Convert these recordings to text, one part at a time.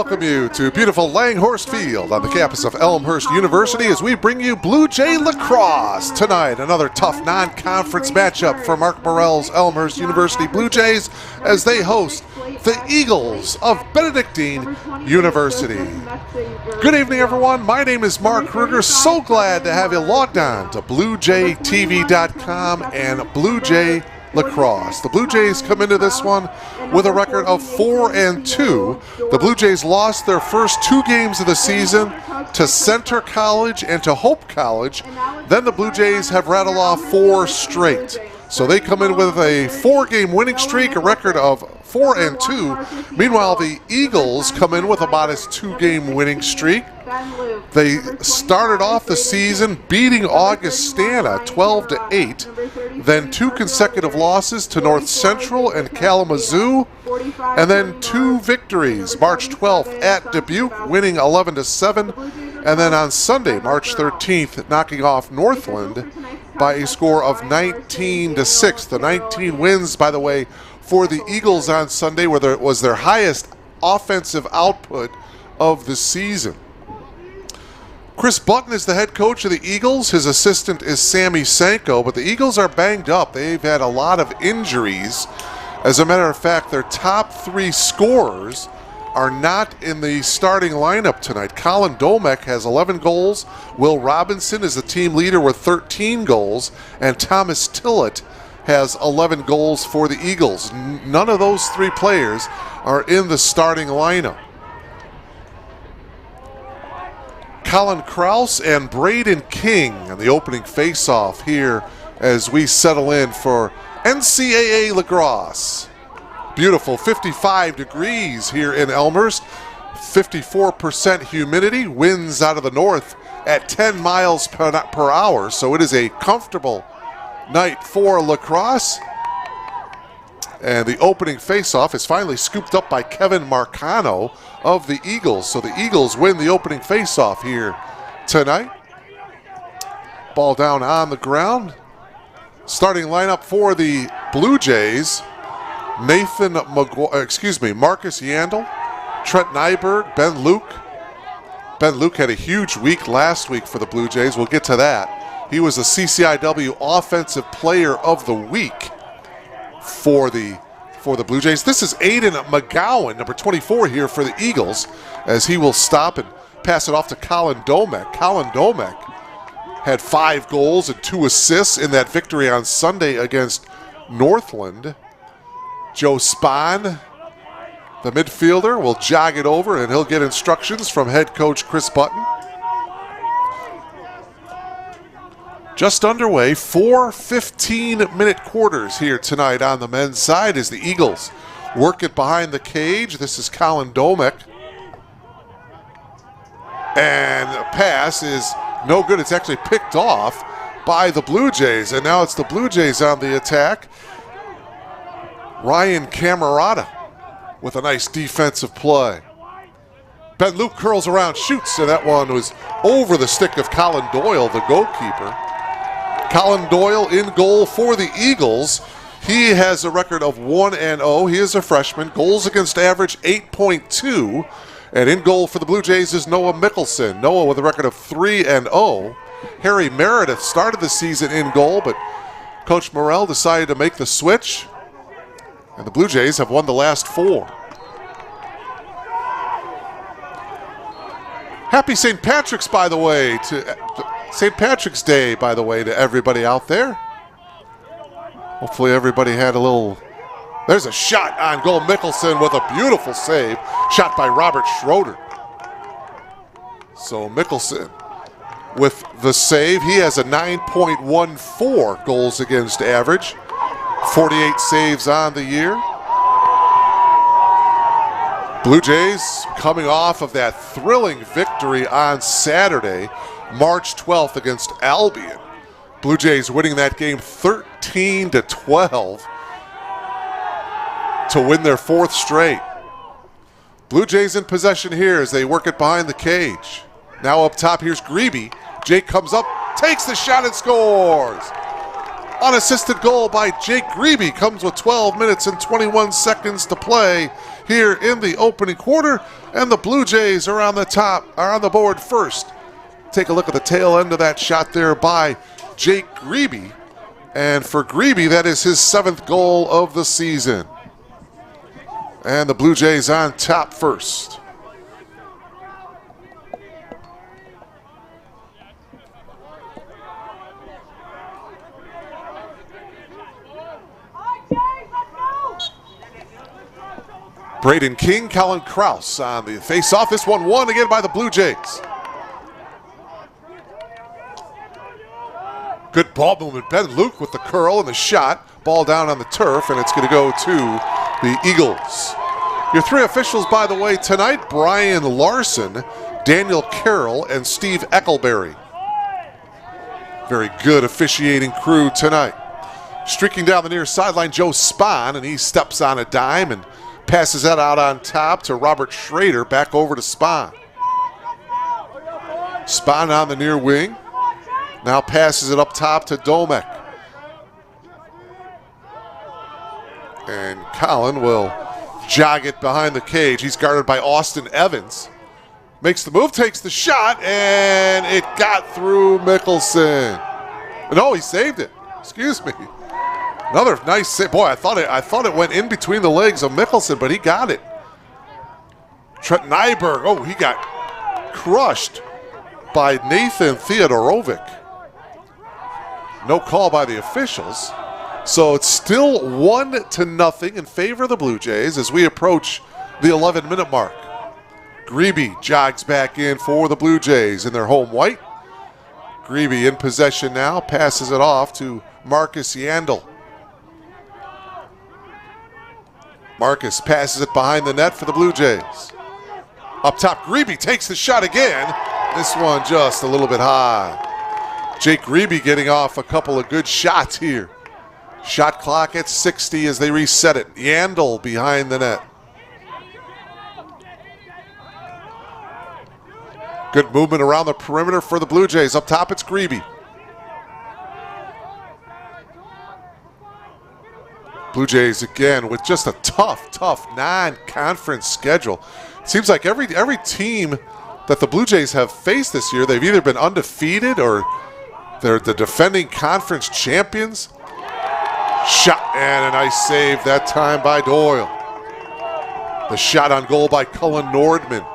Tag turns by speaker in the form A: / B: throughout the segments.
A: welcome you to beautiful Langhorst Field on the campus of Elmhurst University as we bring you Blue Jay Lacrosse. Tonight, another tough non-conference matchup for Mark Morrell's Elmhurst University Blue Jays as they host the Eagles of Benedictine University. Good evening, everyone. My name is Mark Kruger. So glad to have you logged on to BlueJayTV.com and Blue Jay Lacrosse. The Blue Jays come into this one with a record of 4-2. The Blue Jays lost their first 2 games of the season to Center College and to Hope College. Then the Blue Jays have rattled off 4 straight. So they come in with a 4-game winning streak, a record of 4-2. Meanwhile, the Eagles come in with a modest 2-game winning streak. They started off the season beating Augustana 12-8, then 2 consecutive losses to North Central and Kalamazoo, and then 2 victories. March 12th at Dubuque, winning 11-7, and then on Sunday, March 13th, knocking off Northland by a score of 19-6. The 19 wins, by the way, for the Eagles on Sunday, where it was their highest offensive output of the season. Chris Button is the head coach of the Eagles. His assistant is Sammy Sanko, but the Eagles are banged up. They've had a lot of injuries. As a matter of fact, their top 3 scorers are not in the starting lineup tonight. Colin Domek has 11 goals. Will Robinson is the team leader with 13 goals. And Thomas Tillett has 11 goals for the Eagles. None of those 3 players are in the starting lineup. Colin Kraus and Braden King on the opening face-off here as we settle in for NCAA Lacrosse. Beautiful 55 degrees here in Elmhurst, 54% humidity, winds out of the north at 10 miles per hour, so it is a comfortable night for lacrosse. And the opening face-off is finally scooped up by Kevin Marcano of the Eagles. So the Eagles win the opening face-off here tonight. Ball down on the ground. Starting lineup for the Blue Jays: Marcus Yandel, Trent Nyberg, Ben Luke. Ben Luke had a huge week last week for the Blue Jays. We'll get to that. He was the CCIW Offensive Player of the Week for the Blue Jays. This is Aiden McGowan, number 24 here for the Eagles, as he will stop and pass it off to Colin Domek. Colin Domek had 5 goals and 2 assists in that victory on Sunday against Northland. Joe Spahn, the midfielder, will jog it over, and he'll get instructions from head coach Chris Button. Just underway, 4 15-minute quarters here tonight on the men's side as the Eagles work it behind the cage. This is Colin Domek. And the pass is no good. It's actually picked off by the Blue Jays. And now it's the Blue Jays on the attack. Ryan Camerata with a nice defensive play. Ben Luke curls around, shoots, and that one was over the stick of Colin Doyle, the goalkeeper. Colin Doyle in goal for the Eagles. He has a record of 1-0. He is a freshman. Goals against average 8.2. And in goal for the Blue Jays is Noah Mickelson. Noah with a record of 3-0. Harry Meredith started the season in goal, but Coach Morrell decided to make the switch. And the Blue Jays have won the last 4. Happy St. Patrick's, by the way, St. Patrick's Day, by the way, to everybody out there. Hopefully everybody had a little... There's a shot on goal. Mickelson with a beautiful save. Shot by Robert Schroeder. So Mickelson with the save. He has a 9.14 goals against average. 48 saves on the year. Blue Jays coming off of that thrilling victory on Saturday, March 12th against Albion. Blue Jays winning that game 13-12 to win their 4th straight. Blue Jays in possession here as they work it behind the cage. Now up top, here's Grebe. Jake comes up, takes the shot and scores. Unassisted goal by Jake Grebe comes with 12 minutes and 21 seconds to play here in the opening quarter, and the Blue Jays are on the board first. Take a look at the tail end of that shot there by Jake Grebe. And for Grebe, that is his 7th goal of the season. And the Blue Jays on top first. Braden King, Colin Kraus on the face-off. This one won again by the Blue Jays. Good ball movement. Ben Luke with the curl and the shot. Ball down on the turf, and it's going to go to the Eagles. Your 3 officials, by the way, tonight, Brian Larson, Daniel Carroll, and Steve Eckelberry. Very good officiating crew tonight. Streaking down the near sideline, Joe Spahn, and he steps on a dime and passes that out on top to Robert Schrader, back over to Spahn. Spahn on the near wing. Now passes it up top to Domek. And Colin will jog it behind the cage. He's guarded by Austin Evans. Makes the move, takes the shot, and it got through Mickelson. No, he saved it. Excuse me. Another nice save. Boy, I thought it went in between the legs of Mickelson, but he got it. Trent Nyberg, oh, he got crushed by Nathan Theodorovic. No call by the officials. So it's still 1-0 in favor of the Blue Jays as we approach the 11-minute mark. Grebe jogs back in for the Blue Jays in their home white. Grebe in possession now, passes it off to Marcus Yandel. Marcus passes it behind the net for the Blue Jays. Up top, Grebe takes the shot again. This one just a little bit high. Jake Grebe getting off a couple of good shots here. Shot clock at 60 as they reset it. Yandel behind the net. Good movement around the perimeter for the Blue Jays. Up top, it's Grebe. Blue Jays again with just a tough non-conference schedule. It seems like every team that the Blue Jays have faced this year, they've either been undefeated or they're the defending conference champions. Shot and a nice save that time by Doyle. The shot on goal by Cullen Nordman.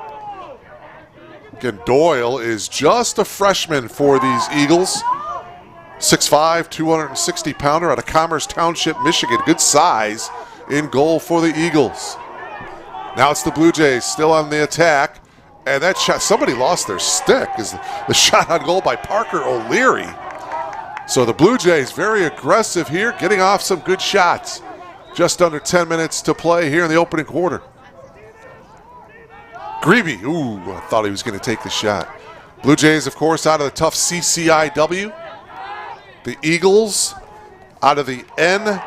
A: Again, Doyle is just a freshman for these Eagles. 6'5", 260-pounder out of Commerce Township, Michigan. Good size in goal for the Eagles. Now it's the Blue Jays still on the attack. And that shot, somebody lost their stick, is the shot on goal by Parker O'Leary. So the Blue Jays very aggressive here, getting off some good shots. Just under 10 minutes to play here in the opening quarter. Grebe, ooh, I thought he was going to take the shot. Blue Jays, of course, out of the tough CCIW. The Eagles out of the NACC,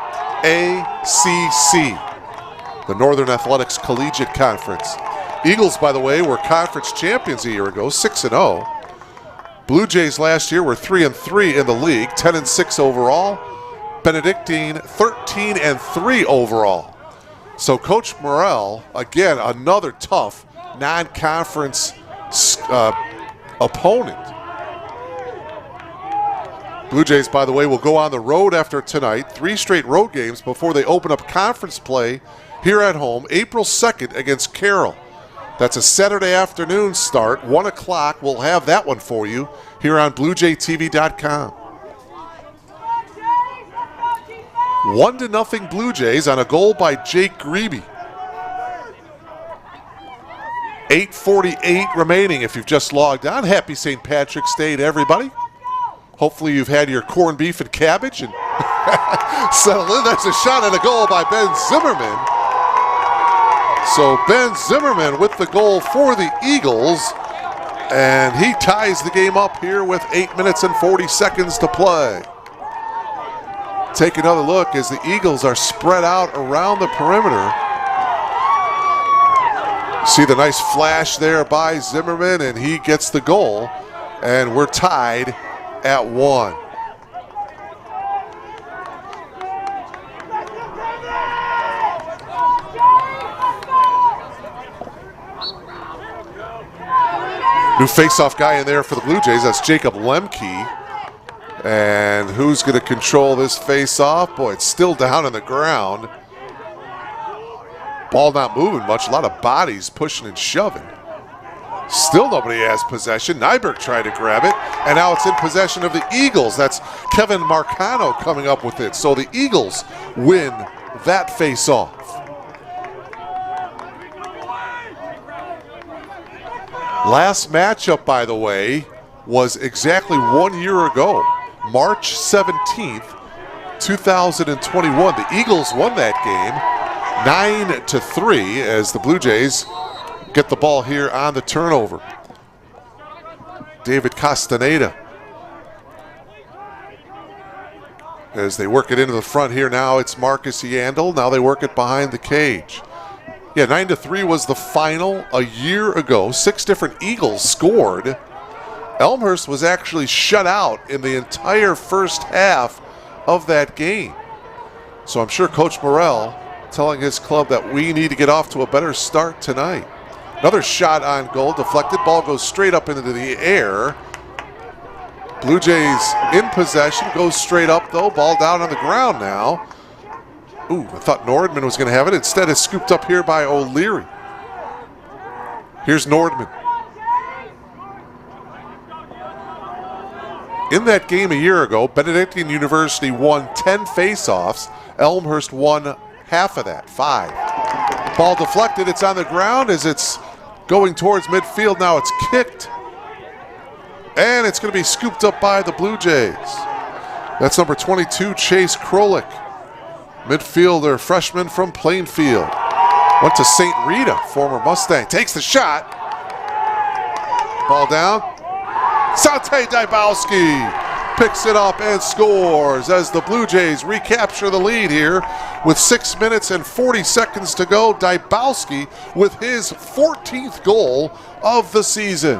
A: the Northern Athletics Collegiate Conference. Eagles, by the way, were conference champions a year ago, 6-0. Blue Jays last year were 3-3 in the league, 10-6 overall. Benedictine, 13-3 overall. So Coach Morrell, again, another tough non-conference opponent. Blue Jays, by the way, will go on the road after tonight. 3 straight road games before they open up conference play here at home, April 2nd against Carroll. That's a Saturday afternoon start, 1 o'clock. We'll have that one for you here on BlueJayTV.com. 1-0 Blue Jays on a goal by Jake Grebe. 8:48 remaining if you've just logged on. Happy St. Patrick's Day to everybody. Hopefully you've had your corned beef and cabbage and settled in. That's a shot and a goal by Ben Zimmerman. So Ben Zimmerman with the goal for the Eagles, and he ties the game up here with 8 minutes and 40 seconds to play. Take another look as the Eagles are spread out around the perimeter. See the nice flash there by Zimmerman, and he gets the goal, and we're tied at 1. New face-off guy in there for the Blue Jays. That's Jacob Lemke. And who's going to control this face-off? Boy, it's still down on the ground. Ball not moving much. A lot of bodies pushing and shoving. Still nobody has possession. Nyberg tried to grab it, and now it's in possession of the Eagles. That's Kevin Marcano coming up with it. So the Eagles win that face-off. Last matchup, by the way, was exactly 1 year ago, March 17th, 2021. The Eagles won that game 9-3 as the Blue Jays get the ball here on the turnover. David Castaneda. As they work it into the front here now, it's Marcus Yandel. Now they work it behind the cage. Yeah, 9-3 was the final a year ago. 6 different Eagles scored. Elmhurst was actually shut out in the entire first half of that game. So I'm sure Coach Morrell telling his club that we need to get off to a better start tonight. Another shot on goal, deflected. Ball goes straight up into the air. Blue Jays in possession, goes straight up though. Ball down on the ground now. Ooh, I thought Nordman was going to have it. Instead, it's scooped up here by O'Leary. Here's Nordman. In that game a year ago, Benedictine University won 10 face-offs. Elmhurst won half of that, 5. Ball deflected. It's on the ground as it's going towards midfield. Now it's kicked. And it's going to be scooped up by the Blue Jays. That's number 22, Chase Krolik. Midfielder, freshman from Plainfield. Went to St. Rita, former Mustang. Takes the shot. Ball down. Sante Dybowski picks it up and scores as the Blue Jays recapture the lead here with 6 minutes and 40 seconds to go. Dybowski with his 14th goal of the season.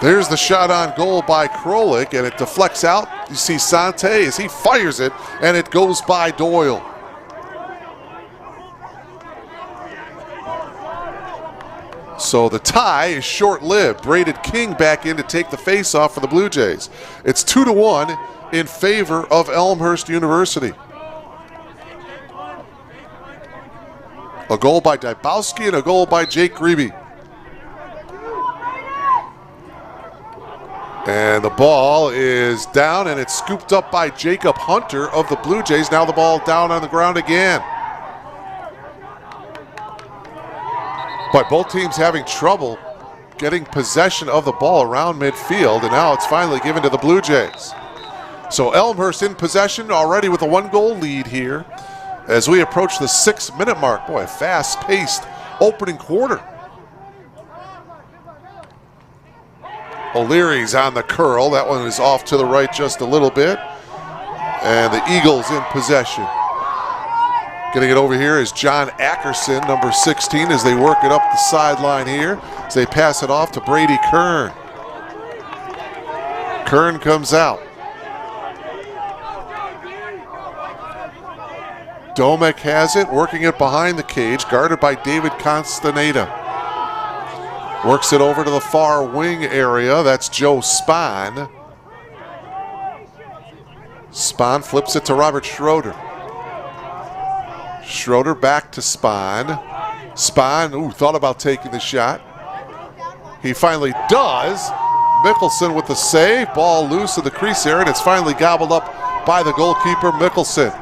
A: There's the shot on goal by Krolik, and it deflects out. You see Sante as he fires it, and it goes by Doyle. So the tie is short-lived. Braided King back in to take the face-off for the Blue Jays. It's 2-1 in favor of Elmhurst University. A goal by Dybowski and a goal by Jake Grebe. And the ball is down, and it's scooped up by Jacob Hunter of the Blue Jays. Now the ball down on the ground again. But both teams having trouble getting possession of the ball around midfield, and now it's finally given to the Blue Jays. So Elmhurst in possession already with a 1-goal lead here as we approach the 6-minute mark. Boy, a fast-paced opening quarter. O'Leary's on the curl. That one is off to the right just a little bit. And the Eagles in possession. Getting it over here is John Ackerson, number 16, as they work it up the sideline here. As they pass it off to Brady Kern. Kern comes out. Domek has it, working it behind the cage, guarded by David Castaneda. Works it over to the far wing area. That's Joe Spahn. Spahn flips it to Robert Schroeder. Schroeder back to Spahn. Spahn, thought about taking the shot. He finally does. Mickelson with the save. Ball loose in the crease area, and it's finally gobbled up by the goalkeeper, Mickelson.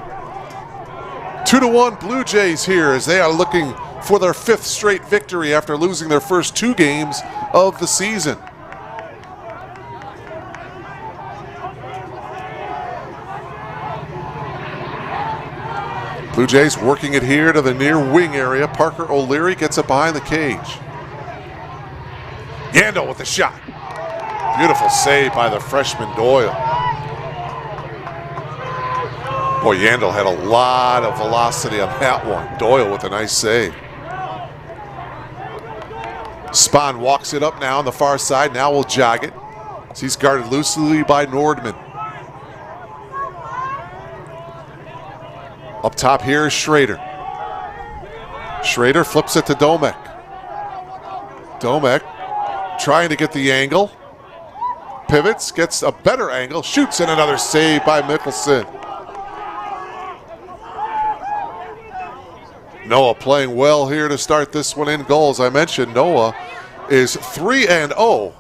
A: 2-1 Blue Jays here as they are looking for their 5th straight victory after losing their first 2 games of the season. Blue Jays working it here to the near wing area. Parker O'Leary gets it behind the cage. Yandel with the shot. Beautiful save by the freshman Doyle. Boy, Yandel had a lot of velocity on that one. Doyle with a nice save. Spahn walks it up now on the far side. Now will jog it. So he's guarded loosely by Nordman. Up top here is Schrader. Schrader flips it to Domek. Domek trying to get the angle. Pivots, gets a better angle, shoots, and another save by Mickelson. Noah playing well here to start this one in goal. As I mentioned, Noah is 3-0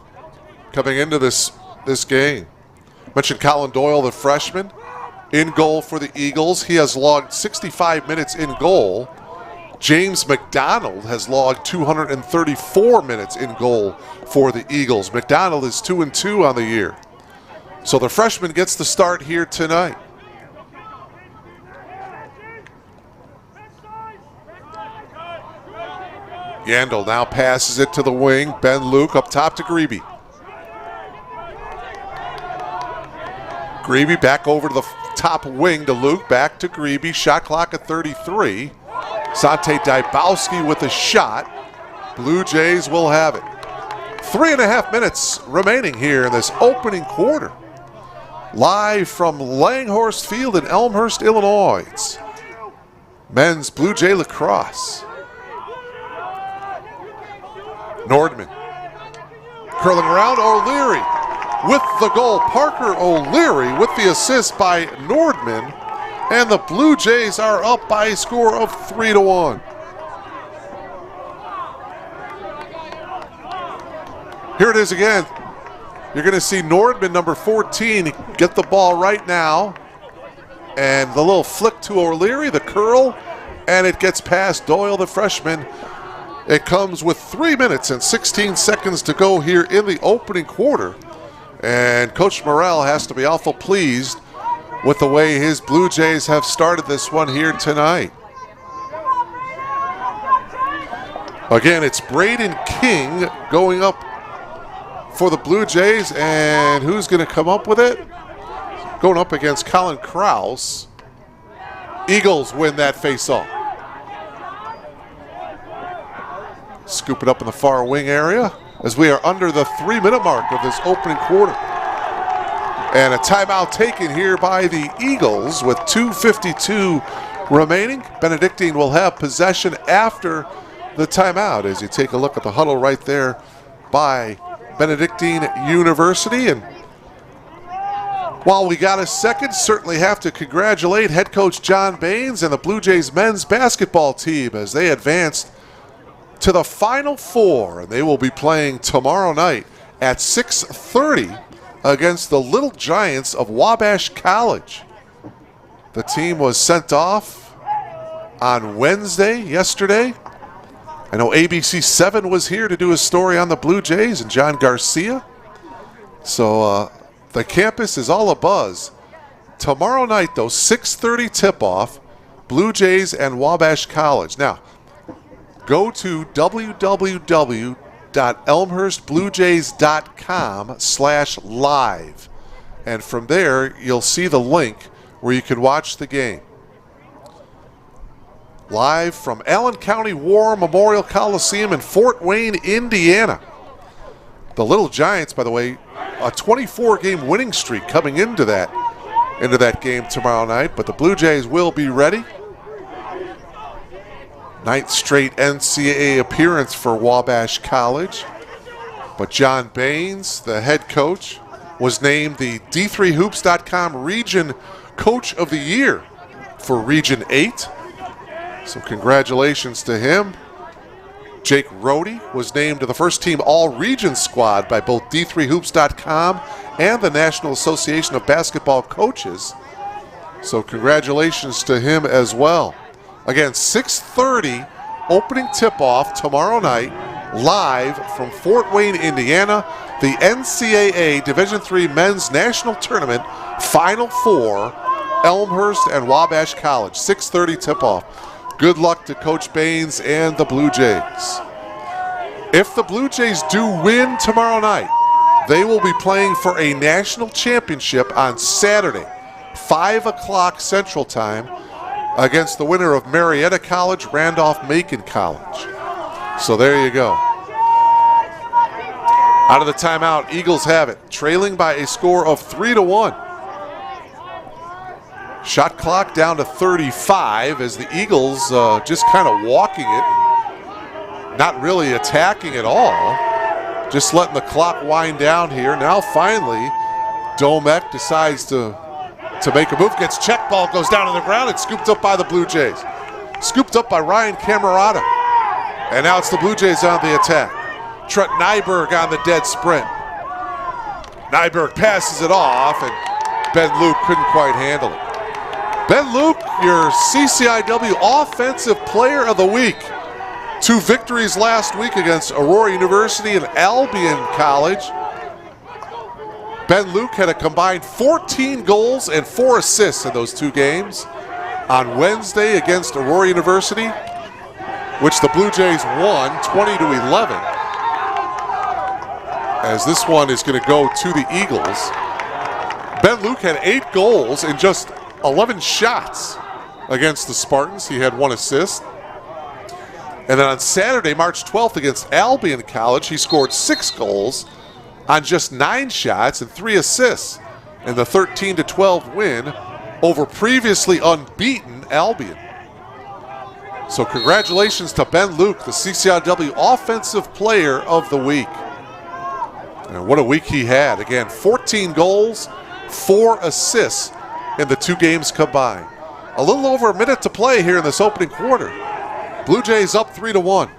A: coming into this game. Mentioned Colin Doyle, the freshman, in goal for the Eagles. He has logged 65 minutes in goal. James McDonald has logged 234 minutes in goal for the Eagles. McDonald is 2-2 on the year. So the freshman gets the start here tonight. Yandel now passes it to the wing. Ben Luke up top to Grebe. Grebe back over to the top wing to Luke. Back to Grebe. Shot clock at 33. Sante Dybowski with a shot. Blue Jays will have it. 3.5 minutes remaining here in this opening quarter. Live from Langhorse Field in Elmhurst, Illinois. It's men's Blue Jay lacrosse. Nordman curling around. O'Leary with the goal. Parker O'Leary with the assist by Nordman. And the Blue Jays are up by a score of 3-1. Here it is again. You're going to see Nordman, number 14, get the ball right now. And the little flick to O'Leary, the curl, and it gets past Doyle, the freshman. It comes with 3 minutes and 16 seconds to go here in the opening quarter. And Coach Morrell has to be awful pleased with the way his Blue Jays have started this one here tonight. Again, it's Braden King going up for the Blue Jays, and who's going to come up with it? Going up against Colin Krause. Eagles win that face-off. Scoop it up in the far wing area as we are under the 3-minute mark of this opening quarter. And a timeout taken here by the Eagles with 2:52 remaining. Benedictine will have possession after the timeout as you take a look at the huddle right there by Benedictine University. And while we got a second, certainly have to congratulate head coach John Baines and the Blue Jays men's basketball team as they advanced to the Final Four. And they will be playing tomorrow night at 6:30 against the Little Giants of Wabash College. The team was sent off on Wednesday, yesterday. I know ABC 7 was here to do a story on the Blue Jays and John Garcia. So the campus is all abuzz. Tomorrow night, though, 6:30 tip-off, Blue Jays and Wabash College. Now, go to www.elmhurstbluejays.com/live. And from there, you'll see the link where you can watch the game. Live from Allen County War Memorial Coliseum in Fort Wayne, Indiana. The Little Giants, by the way, a 24-game winning streak coming into that game tomorrow night. But the Blue Jays will be ready. 9th straight NCAA appearance for Wabash College. But John Baines, the head coach, was named the D3Hoops.com Region Coach of the Year for Region 8. So congratulations to him. Jake Rohde was named to the first team All-Region squad by both D3Hoops.com and the National Association of Basketball Coaches. So congratulations to him as well. Again, 6:30 opening tip-off tomorrow night, live from Fort Wayne, Indiana, the NCAA Division III Men's National Tournament Final Four, Elmhurst and Wabash College, 6:30 tip-off. Good luck to Coach Baines and the Blue Jays. If the Blue Jays do win tomorrow night, they will be playing for a national championship on Saturday, 5 o'clock Central Time, against the winner of Marietta College, Randolph-Macon College. So there you go. Out of the timeout, Eagles have it, trailing by a score of 3-1. Shot clock down to 35 as the Eagles just kind of walking it. not really attacking at all, just letting the clock wind down here. Now finally, Domek decides to make a move, gets checked, ball goes down on the ground, it's scooped up by the Blue Jays. Scooped up by Ryan Camerata. And now it's the Blue Jays on the attack. Trent Nyberg on the dead sprint. Nyberg passes it off, and Ben Luke couldn't quite handle it. Ben Luke, your CCIW Offensive Player of the Week. 2 victories last week against Aurora University and Albion College. Ben Luke had a combined 14 goals and 4 assists in those 2 games. On Wednesday against Aurora University, which the Blue Jays won 20-11. As this one is going to go to the Eagles. Ben Luke had 8 goals in just 11 shots against the Spartans. He had 1 assist. And then on Saturday, March 12th against Albion College, he scored 6 goals on just 9 shots and 3 assists in the 13-12 win over previously unbeaten Albion. So congratulations to Ben Luke, the CCIW Offensive Player of the Week. And what a week he had. Again, 14 goals, 4 assists in the 2 games combined. A little over a minute to play here in this opening quarter. Blue Jays up 3-1.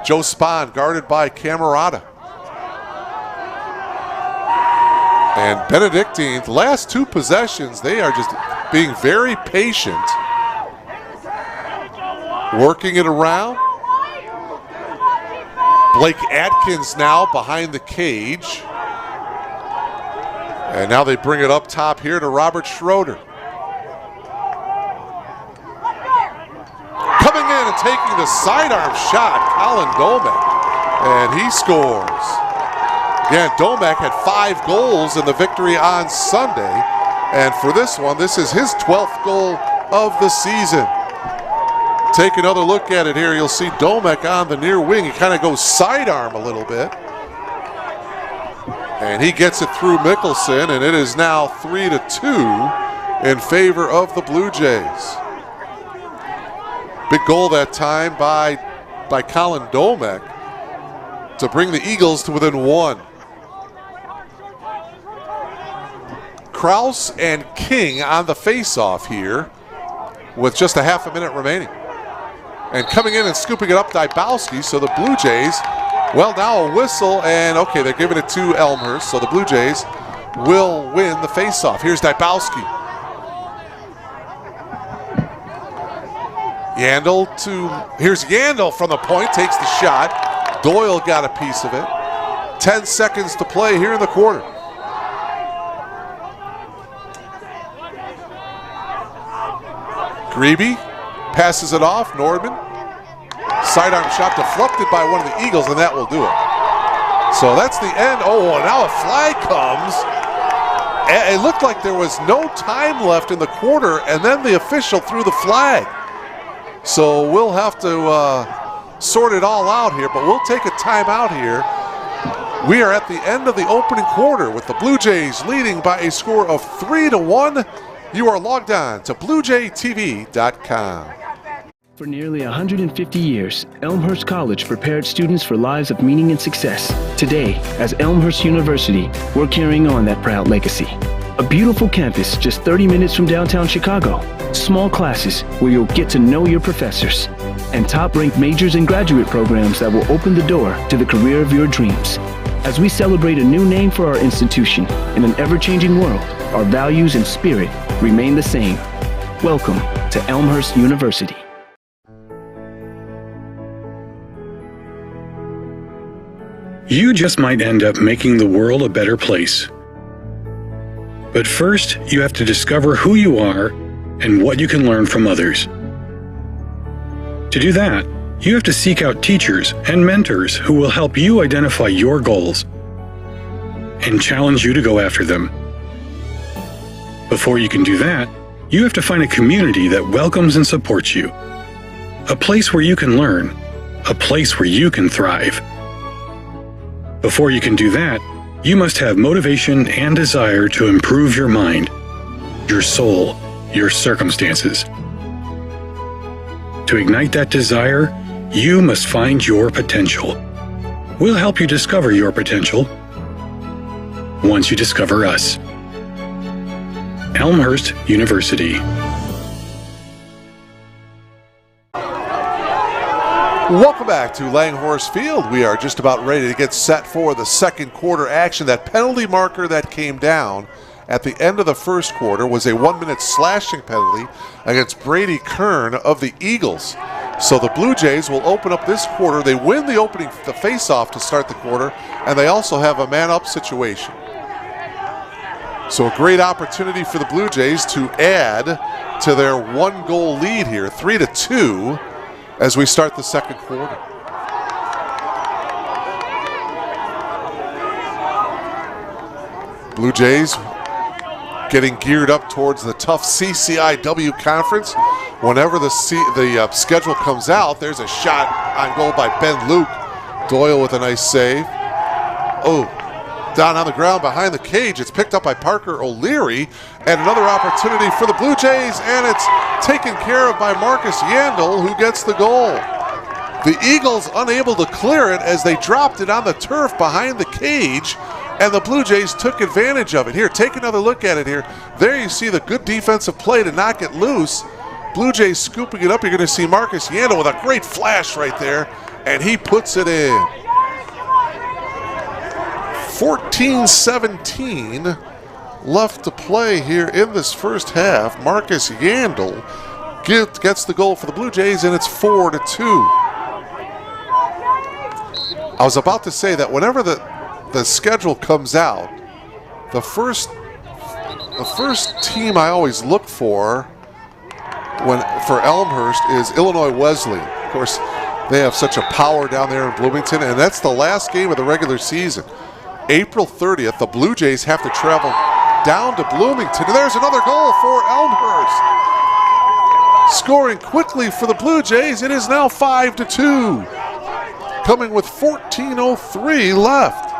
A: Joe Spahn guarded by Camerata. And Benedictine, the last 2 possessions, they are just being very patient. Working it around. Blake Atkins now behind the cage. And now they bring it up top here to Robert Schroeder. Coming in and taking the sidearm shot, Colin Domek. And he scores. Again, Domek had 5 goals in the victory on Sunday. And for this one, this is his 12th goal of the season. Take another look at it here. You'll see Domek on the near wing. He kind of goes sidearm a little bit. And he gets it through Mickelson, and it is now 3-2 in favor of the Blue Jays. Big goal that time by Colin Domek to bring the Eagles to within 1. Kraus and King on the face-off here with just a half a minute remaining. And coming in and scooping it up, Dybowski. So the Blue Jays, well, now a whistle, and okay, they're giving it to Elmhurst. So the Blue Jays will win the faceoff. Here's Dybowski. Here's Yandel from the point, takes the shot. Doyle got a piece of it. 10 seconds to play here in the quarter. Grebe passes it off, Nordman. Sidearm shot deflected by one of the Eagles, and that will do it. So that's the end. Oh, and now a flag comes. It looked like there was no time left in the quarter, and then the official threw the flag. So we'll have to sort it all out here, but we'll take a timeout here. We are at the end of the opening quarter with the Blue Jays leading by a score of 3-1. You are logged on to BlueJayTV.com.
B: For nearly 150 years, Elmhurst College prepared students for lives of meaning and success. Today, as Elmhurst University, we're carrying on that proud legacy. A beautiful campus just 30 minutes from downtown Chicago. Small classes where you'll get to know your professors. And top-ranked majors and graduate programs that will open the door to the career of your dreams. As we celebrate a new name for our institution in an ever-changing world, our values and spirit remain the same. Welcome to Elmhurst University.
C: You just might end up making the world a better place. But first, you have to discover who you are and what you can learn from others. To do that, you have to seek out teachers and mentors who will help you identify your goals and challenge you to go after them. Before you can do that, you have to find a community that welcomes and supports you. A place where you can learn, a place where you can thrive. Before you can do that, you must have motivation and desire to improve your mind, your soul, your circumstances. To ignite that desire, You must find your potential. We'll help you discover your potential once you discover us. Elmhurst University.
A: Welcome back to Langhorse Field. We are just about ready to get set for the second quarter action. That penalty marker that came down at the end of the first quarter was a 1-minute slashing penalty against Brady Kern of the Eagles. So the Blue Jays will open up this quarter. They win the face-off to start the quarter, and they also have a man-up situation. So a great opportunity for the Blue Jays to add to their 1-goal lead here, 3-2, as we start the second quarter. Blue Jays getting geared up towards the tough CCIW conference. Whenever the schedule comes out, there's a shot on goal by Ben Luke. Doyle with a nice save. Oh, down on the ground behind the cage. It's picked up by Parker O'Leary, and another opportunity for the Blue Jays, and it's taken care of by Marcus Yandel, who gets the goal. The Eagles unable to clear it as they dropped it on the turf behind the cage, and the Blue Jays took advantage of it. Here, take another look at it here. There you see the good defensive play to knock it loose. Blue Jays scooping it up. You're going to see Marcus Yandel with a great flash right there, and he puts it in. 14-17 left to play here in this first half. Marcus Yandel gets the goal for the Blue Jays, and it's 4-2. I was about to say that whenever the schedule comes out, the first team I always look for Elmhurst is Illinois Wesleyan. Of course, they have such a power down there in Bloomington, and that's the last game of the regular season. April 30th, the Blue Jays have to travel down to Bloomington. And there's another goal for Elmhurst. Scoring quickly for the Blue Jays. It is now 5-2. Coming with 14:03 left.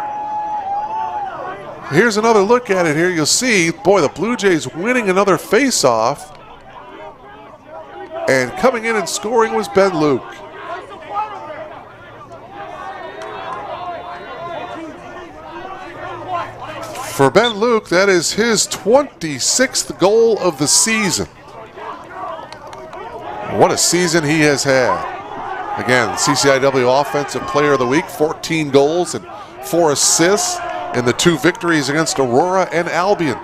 A: Here's another look at it here. You'll see, boy, the Blue Jays winning another face-off. And coming in and scoring was Ben Luke. For Ben Luke, that is his 26th goal of the season. What a season he has had. Again, CCIW Offensive Player of the Week, 14 goals and 4 assists in the 2 victories against Aurora and Albion.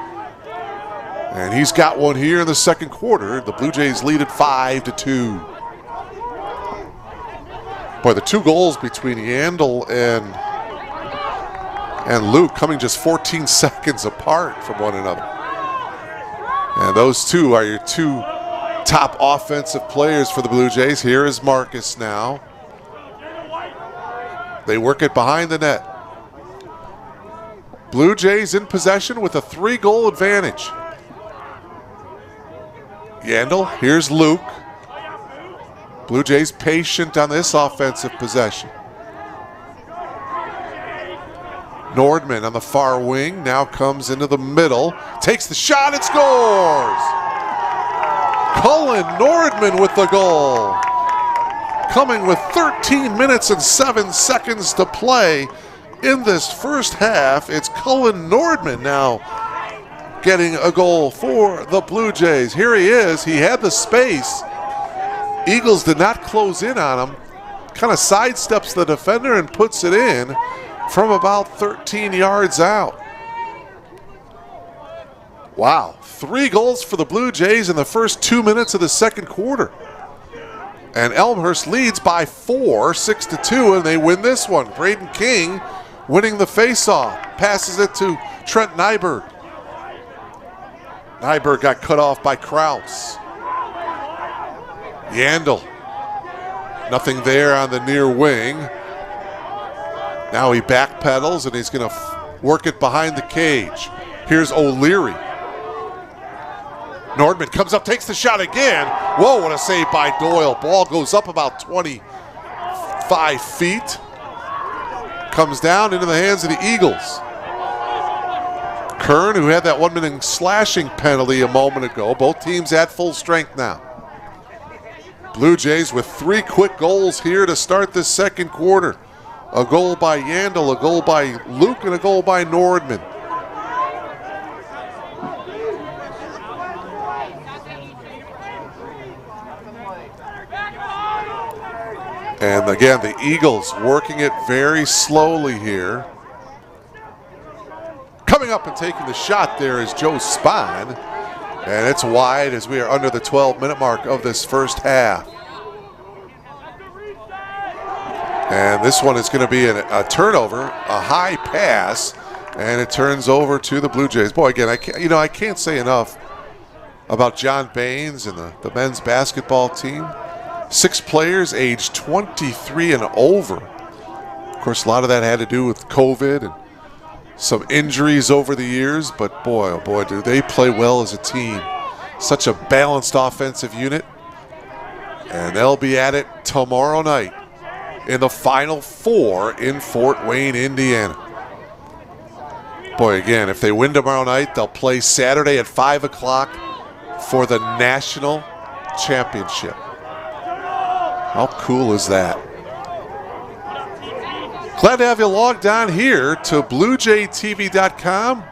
A: And he's got one here in the second quarter. The Blue Jays lead at 5-2. Boy, the 2 goals between Yandel and Luke coming just 14 seconds apart from one another. And those two are your 2 top offensive players for the Blue Jays. Here is Marcus now. They work it behind the net. Blue Jays in possession with a 3-goal advantage. Yandel, here's Luke. Blue Jays patient on this offensive possession. Nordman on the far wing now comes into the middle, takes the shot and scores! Cullen Nordman with the goal. Coming with 13 minutes and 7 seconds to play in this first half, it's Cullen Nordman now getting a goal for the Blue Jays. Here he is. He had the space. Eagles did not close in on him. Kind of sidesteps the defender and puts it in from about 13 yards out. Wow, 3 goals for the Blue Jays in the first 2 minutes of the second quarter. And Elmhurst leads by 4, 6-2, and they win this one. Braden King winning the faceoff. Passes it to Trent Nyberg. Nyberg got cut off by Kraus. Yandel. Nothing there on the near wing. Now he backpedals and he's going to work it behind the cage. Here's O'Leary. Nordman comes up, takes the shot again. Whoa, what a save by Doyle. Ball goes up about 25 feet. Comes down into the hands of the Eagles. Kern, who had that 1-minute slashing penalty a moment ago. Both teams at full strength now. Blue Jays with 3 quick goals here to start this second quarter. A goal by Yandel, a goal by Luke, and a goal by Nordman. And again, the Eagles working it very slowly here. Coming up and taking the shot there is Joe Spahn. And it's wide as we are under the 12-minute mark of this first half. And this one is going to be a turnover, a high pass, and it turns over to the Blue Jays. Boy, again, I can't say enough about John Baines and the men's basketball team. 6 players aged 23 and over. Of course, a lot of that had to do with COVID and some injuries over the years, but boy, oh boy, do they play well as a team. Such a balanced offensive unit. And they'll be at it tomorrow night in the Final Four in Fort Wayne, Indiana. Boy, again, if they win tomorrow night, they'll play Saturday at 5 o'clock for the national championship. How cool is that? Glad to have you logged on here to BlueJayTV.com.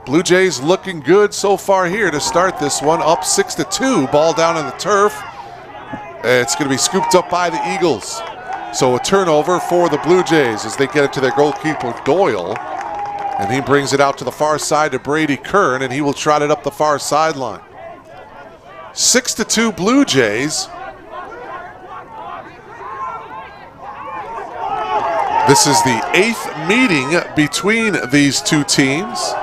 A: Blue Jays looking good so far here to start this one. Up 6-2, ball down on the turf. It's going to be scooped up by the Eagles. So a turnover for the Blue Jays as they get it to their goalkeeper, Doyle. And he brings it out to the far side to Brady Kern, and he will trot it up the far sideline. 6-2 Blue Jays. This is the 8th meeting between these two teams.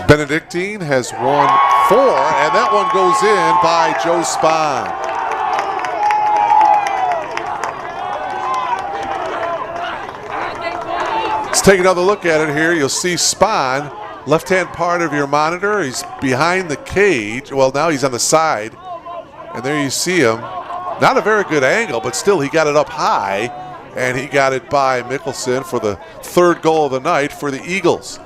A: Benedictine has won 4, and that one goes in by Joe Spahn. Let's take another look at it here. You'll see Spahn, left-hand part of your monitor. He's behind the cage. Well, now he's on the side, and there you see him. Not a very good angle, but still he got it up high, and he got it by Mickelson for the 3rd goal of the night for the Eagles.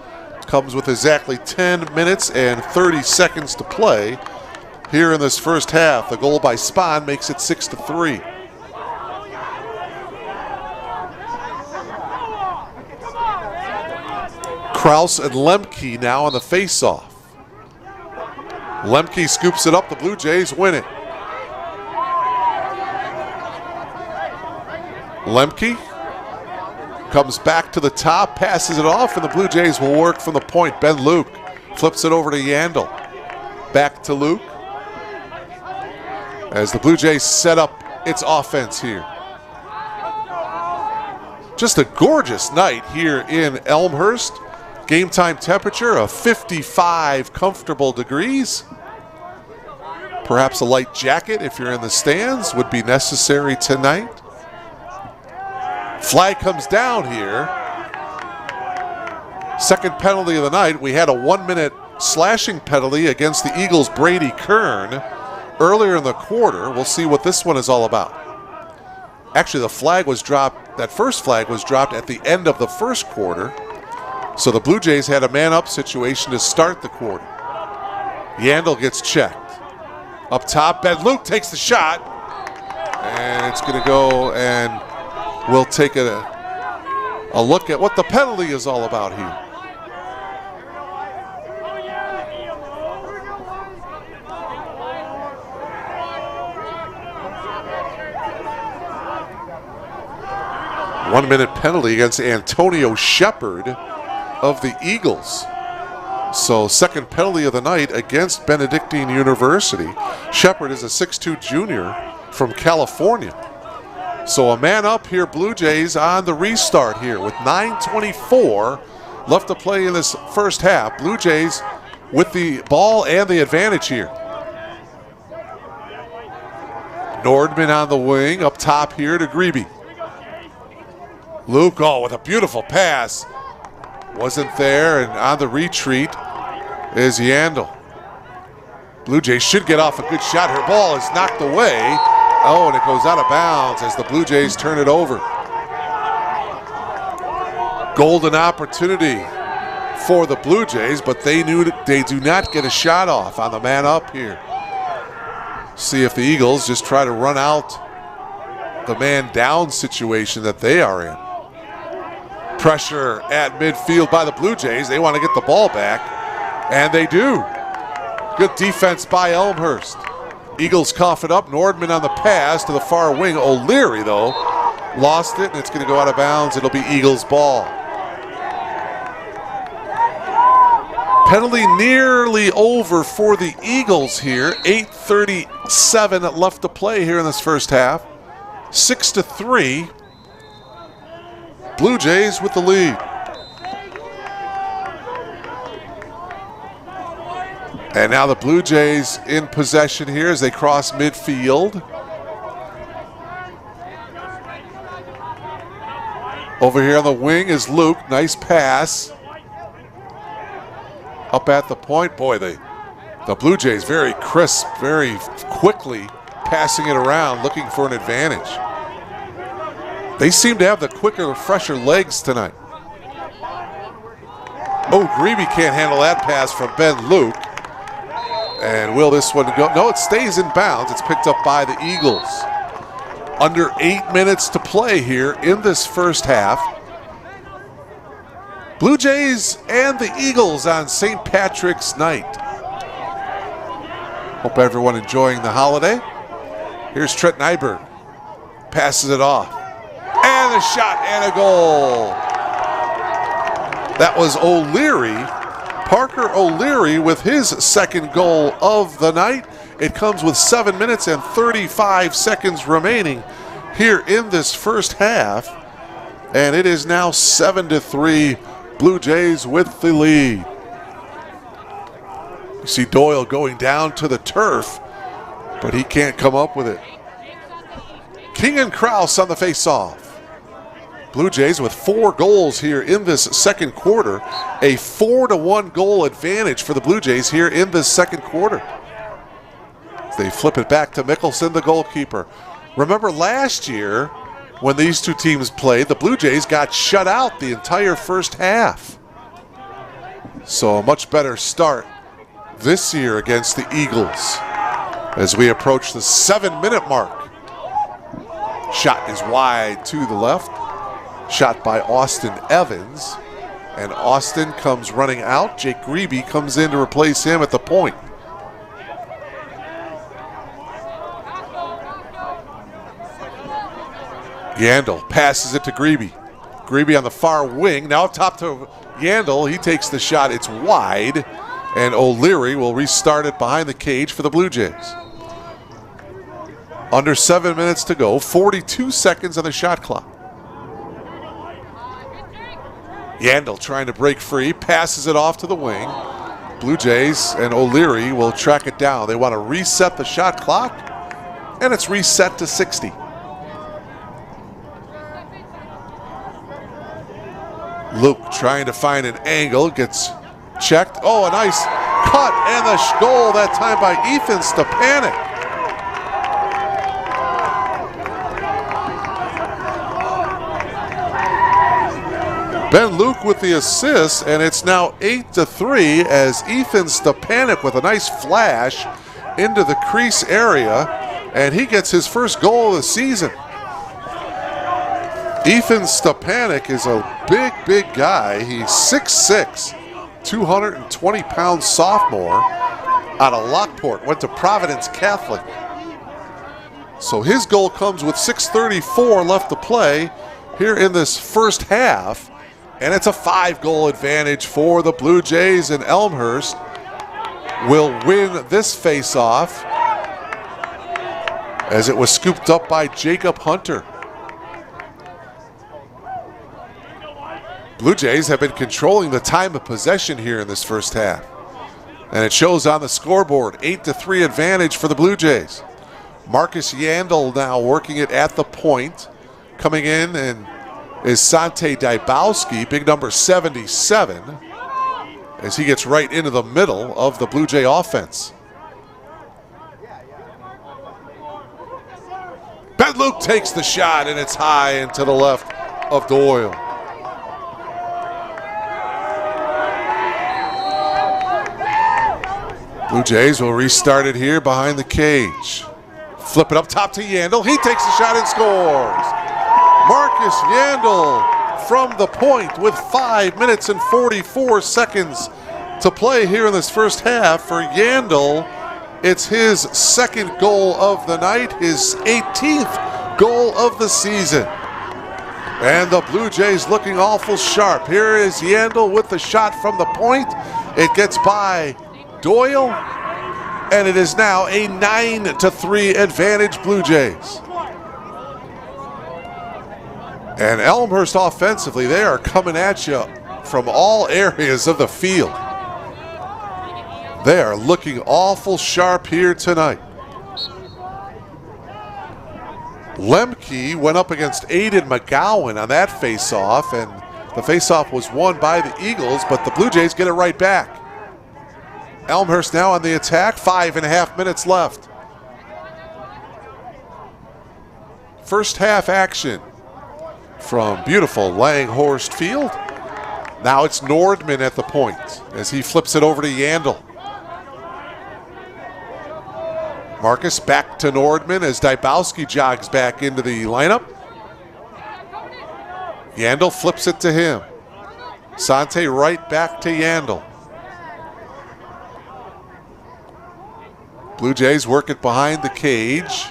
A: Comes with exactly 10 minutes and 30 seconds to play here in this first half. The goal by Spahn makes it 6-3. Kraus and Lemke now on the face-off. Lemke scoops it up. The Blue Jays win it. Lemke comes back to the top, passes it off, and the Blue Jays will work from the point. Ben Luke flips it over to Yandel. Back to Luke as the Blue Jays set up its offense here. Just a gorgeous night here in Elmhurst. Game time temperature of 55 comfortable degrees. Perhaps a light jacket if you're in the stands would be necessary tonight. Flag comes down here. Second penalty of the night. We had a 1-minute slashing penalty against the Eagles' Brady Kern earlier in the quarter. We'll see what this one is all about. Actually, the flag was dropped, that first flag was dropped at the end of the first quarter. So the Blue Jays had a man-up situation to start the quarter. Yandel gets checked. Up top, Ben Luke takes the shot. And it's going to go, and we'll take a look at what the penalty is all about here. One-minute penalty against Antonio Shepard of the Eagles. So second penalty of the night against Benedictine University. Shepard is a 6'2 junior from California. So a man up here, Blue Jays on the restart here with 9:24 left to play in this first half. Blue Jays with the ball and the advantage here. Nordman on the wing, up top here to Grebe. Luke, oh, with a beautiful pass. Wasn't there, and on the retreat is Yandel. Blue Jays should get off a good shot. Her ball is knocked away. Oh, and it goes out of bounds as the Blue Jays turn it over. Golden opportunity for the Blue Jays, but they knew that they do not get a shot off on the man up here. See if the Eagles just try to run out the man down situation that they are in. Pressure at midfield by the Blue Jays. They want to get the ball back, and they do. Good defense by Elmhurst. Eagles cough it up. Nordman on the pass to the far wing. O'Leary, though, lost it, and it's going to go out of bounds. It'll be Eagles ball. Penalty nearly over for the Eagles here. 8:37 left to play here in this first half. 6-3. Blue Jays with the lead. And now the Blue Jays in possession here as they cross midfield. Over here on the wing is Luke. Nice pass. Up at the point. Boy, the Blue Jays very crisp, very quickly passing it around, looking for an advantage. They seem to have the quicker, fresher legs tonight. Oh, Grebe can't handle that pass from Ben Luke. And will this one go? No, it stays in bounds. It's picked up by the Eagles. Under 8 minutes to play here in this first half. Blue Jays and the Eagles on St. Patrick's night. Hope everyone enjoying the holiday. Here's Trent Nyberg. Passes it off. And a shot and a goal. That was O'Leary. Parker O'Leary with his second goal of the night. It comes with 7 minutes and 35 seconds remaining here in this first half. And it is now 7-3, Blue Jays with the lead. You see Doyle going down to the turf, but he can't come up with it. King and Kraus on the face-off. Blue Jays with 4 goals here in this second quarter. A 4-1 goal advantage for the Blue Jays here in this second quarter. They flip it back to Mickelson, the goalkeeper. Remember last year when these two teams played, the Blue Jays got shut out the entire first half. So a much better start this year against the Eagles as we approach the 7-minute mark. Shot is wide to the left. Shot by Austin Evans. And Austin comes running out. Jake Grebe comes in to replace him at the point. Yandel passes it to Grebe. Grebe on the far wing. Now top to Yandel. He takes the shot. It's wide. And O'Leary will restart it behind the cage for the Blue Jays. Under 7 minutes to go. 42 seconds on the shot clock. Yandel trying to break free, passes it off to the wing. Blue Jays and O'Leary will track it down. They want to reset the shot clock, and it's reset to 60. Luke trying to find an angle, gets checked. Oh, a nice cut, and the goal that time by Ethan Stepanek. Ben Luke with the assist, and it's now 8-3 as Ethan Stepanek with a nice flash into the crease area, and he gets his first goal of the season. Ethan Stepanek is a big guy. He's 6'6", 220-pound sophomore out of Lockport, went to Providence Catholic. So his goal comes with 6:34 left to play here in this first half. And it's a 5-goal advantage for the Blue Jays, and Elmhurst will win this face-off as it was scooped up by Jacob Hunter. Blue Jays have been controlling the time of possession here in this first half. And it shows on the scoreboard, 8-3 advantage for the Blue Jays. Marcus Yandel now working it at the point. Coming in and is Sante Dybowski, big number 77, as he gets right into the middle of the Blue Jay offense. Ben Luke takes the shot, and it's high and to the left of Doyle. Blue Jays will restart it here behind the cage. Flip it up top to Yandel. He takes the shot and scores. Marcus Yandel from the point with 5 minutes and 44 seconds to play here in this first half. For Yandel, it's his second goal of the night, his 18th goal of the season. And the Blue Jays looking awful sharp. Here is Yandel with the shot from the point. It gets by Doyle, and it is now a 9-3 advantage Blue Jays. And Elmhurst offensively, they are coming at you from all areas of the field. They are looking awful sharp here tonight. Lemke went up against Aiden McGowan on that face-off, and the face-off was won by the Eagles, but the Blue Jays get it right back. Elmhurst now on the attack, 5.5 minutes left. First half action from beautiful Langhorst Field. Now it's Nordman at the point as he flips it over to Yandel. Marcus back to Nordman as Dybowski jogs back into the lineup. Yandel flips it to him. Sante right back to Yandel. Blue Jays work it behind the cage.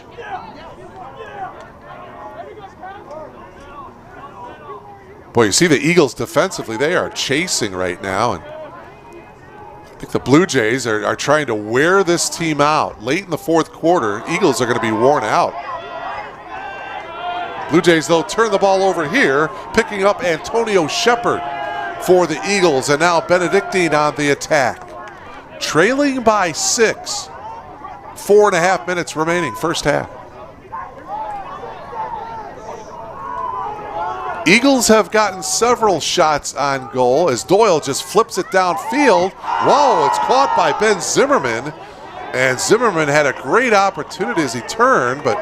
A: Boy, you see the Eagles defensively, they are chasing right now. And I think the Blue Jays are trying to wear this team out. Late in the fourth quarter, Eagles are going to be worn out. Blue Jays, though, turn the ball over here, picking up Antonio Shepard for the Eagles. And now Benedictine on the attack. Trailing by 6. 4.5 minutes remaining, first half. Eagles have gotten several shots on goal as Doyle just flips it downfield. Whoa, it's caught by Ben Zimmerman. And Zimmerman had a great opportunity as he turned, but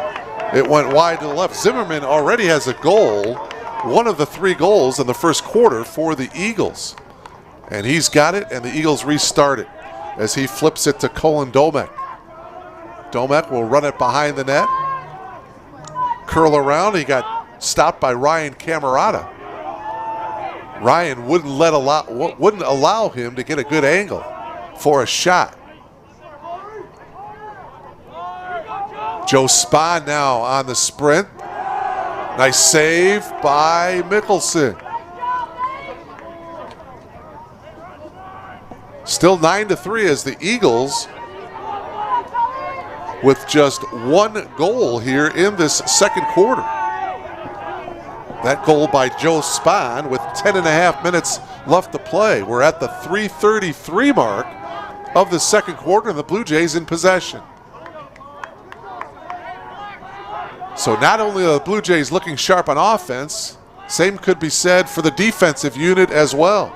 A: it went wide to the left. Zimmerman already has a goal, one of the 3 goals in the first quarter for the Eagles. And he's got it, and the Eagles restart it as he flips it to Colin Domek. Domek will run it behind the net. Curl around. He got stopped by Ryan Camerata. Ryan wouldn't allow him to get a good angle for a shot. Joe Spahn now on the sprint. Nice save by Mickelson. Still 9-3 as the Eagles with just 1 goal here in this second quarter. That goal by Joe Spahn with 10.5 minutes left to play. We're at the 3:33 mark of the second quarter, and the Blue Jays in possession. So not only are the Blue Jays looking sharp on offense, same could be said for the defensive unit as well.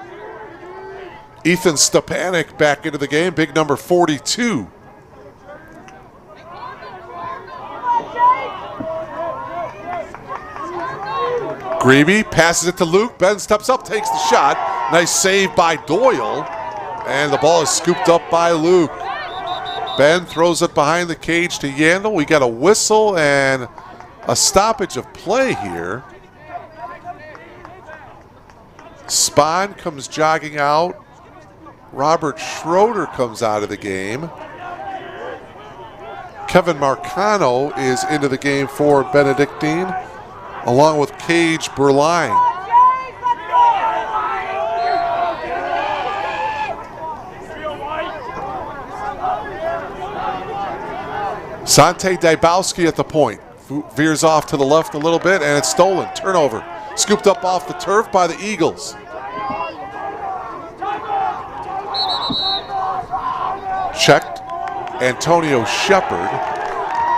A: Ethan Stepanek back into the game, big number 42. Grebe passes it to Luke. Ben steps up, takes the shot. Nice save by Doyle. And the ball is scooped up by Luke. Ben throws it behind the cage to Yandel. We got a whistle and a stoppage of play here. Spahn comes jogging out. Robert Schroeder comes out of the game. Kevin Marcano is into the game for Benedictine, along with Cage Berline. Sante Dybowski at the point. Veers off to the left a little bit, and it's stolen. Turnover. Scooped up off the turf by the Eagles. Checked. Antonio Shepard.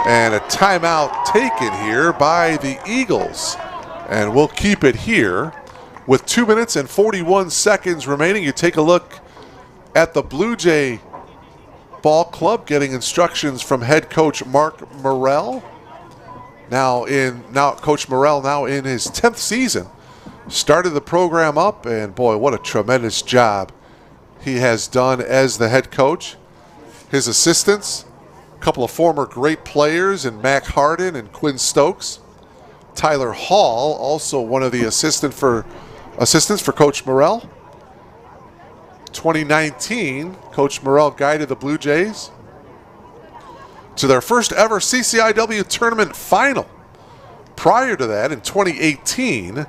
A: And a timeout taken here by the Eagles. And we'll keep it here with 2 minutes and 41 seconds remaining. You take a look at the Blue Jay Ball Club getting instructions from head coach Mark Morrell. Coach Morrell now in his 10th season. Started the program up, and boy, what a tremendous job he has done as the head coach. His assistants, a couple of former great players in Mac Harden and Quinn Stokes. Tyler Hall, also one of the assistants for Coach Morrell. 2019, Coach Morrell guided the Blue Jays to their first ever CCIW tournament final. Prior to that, in 2018,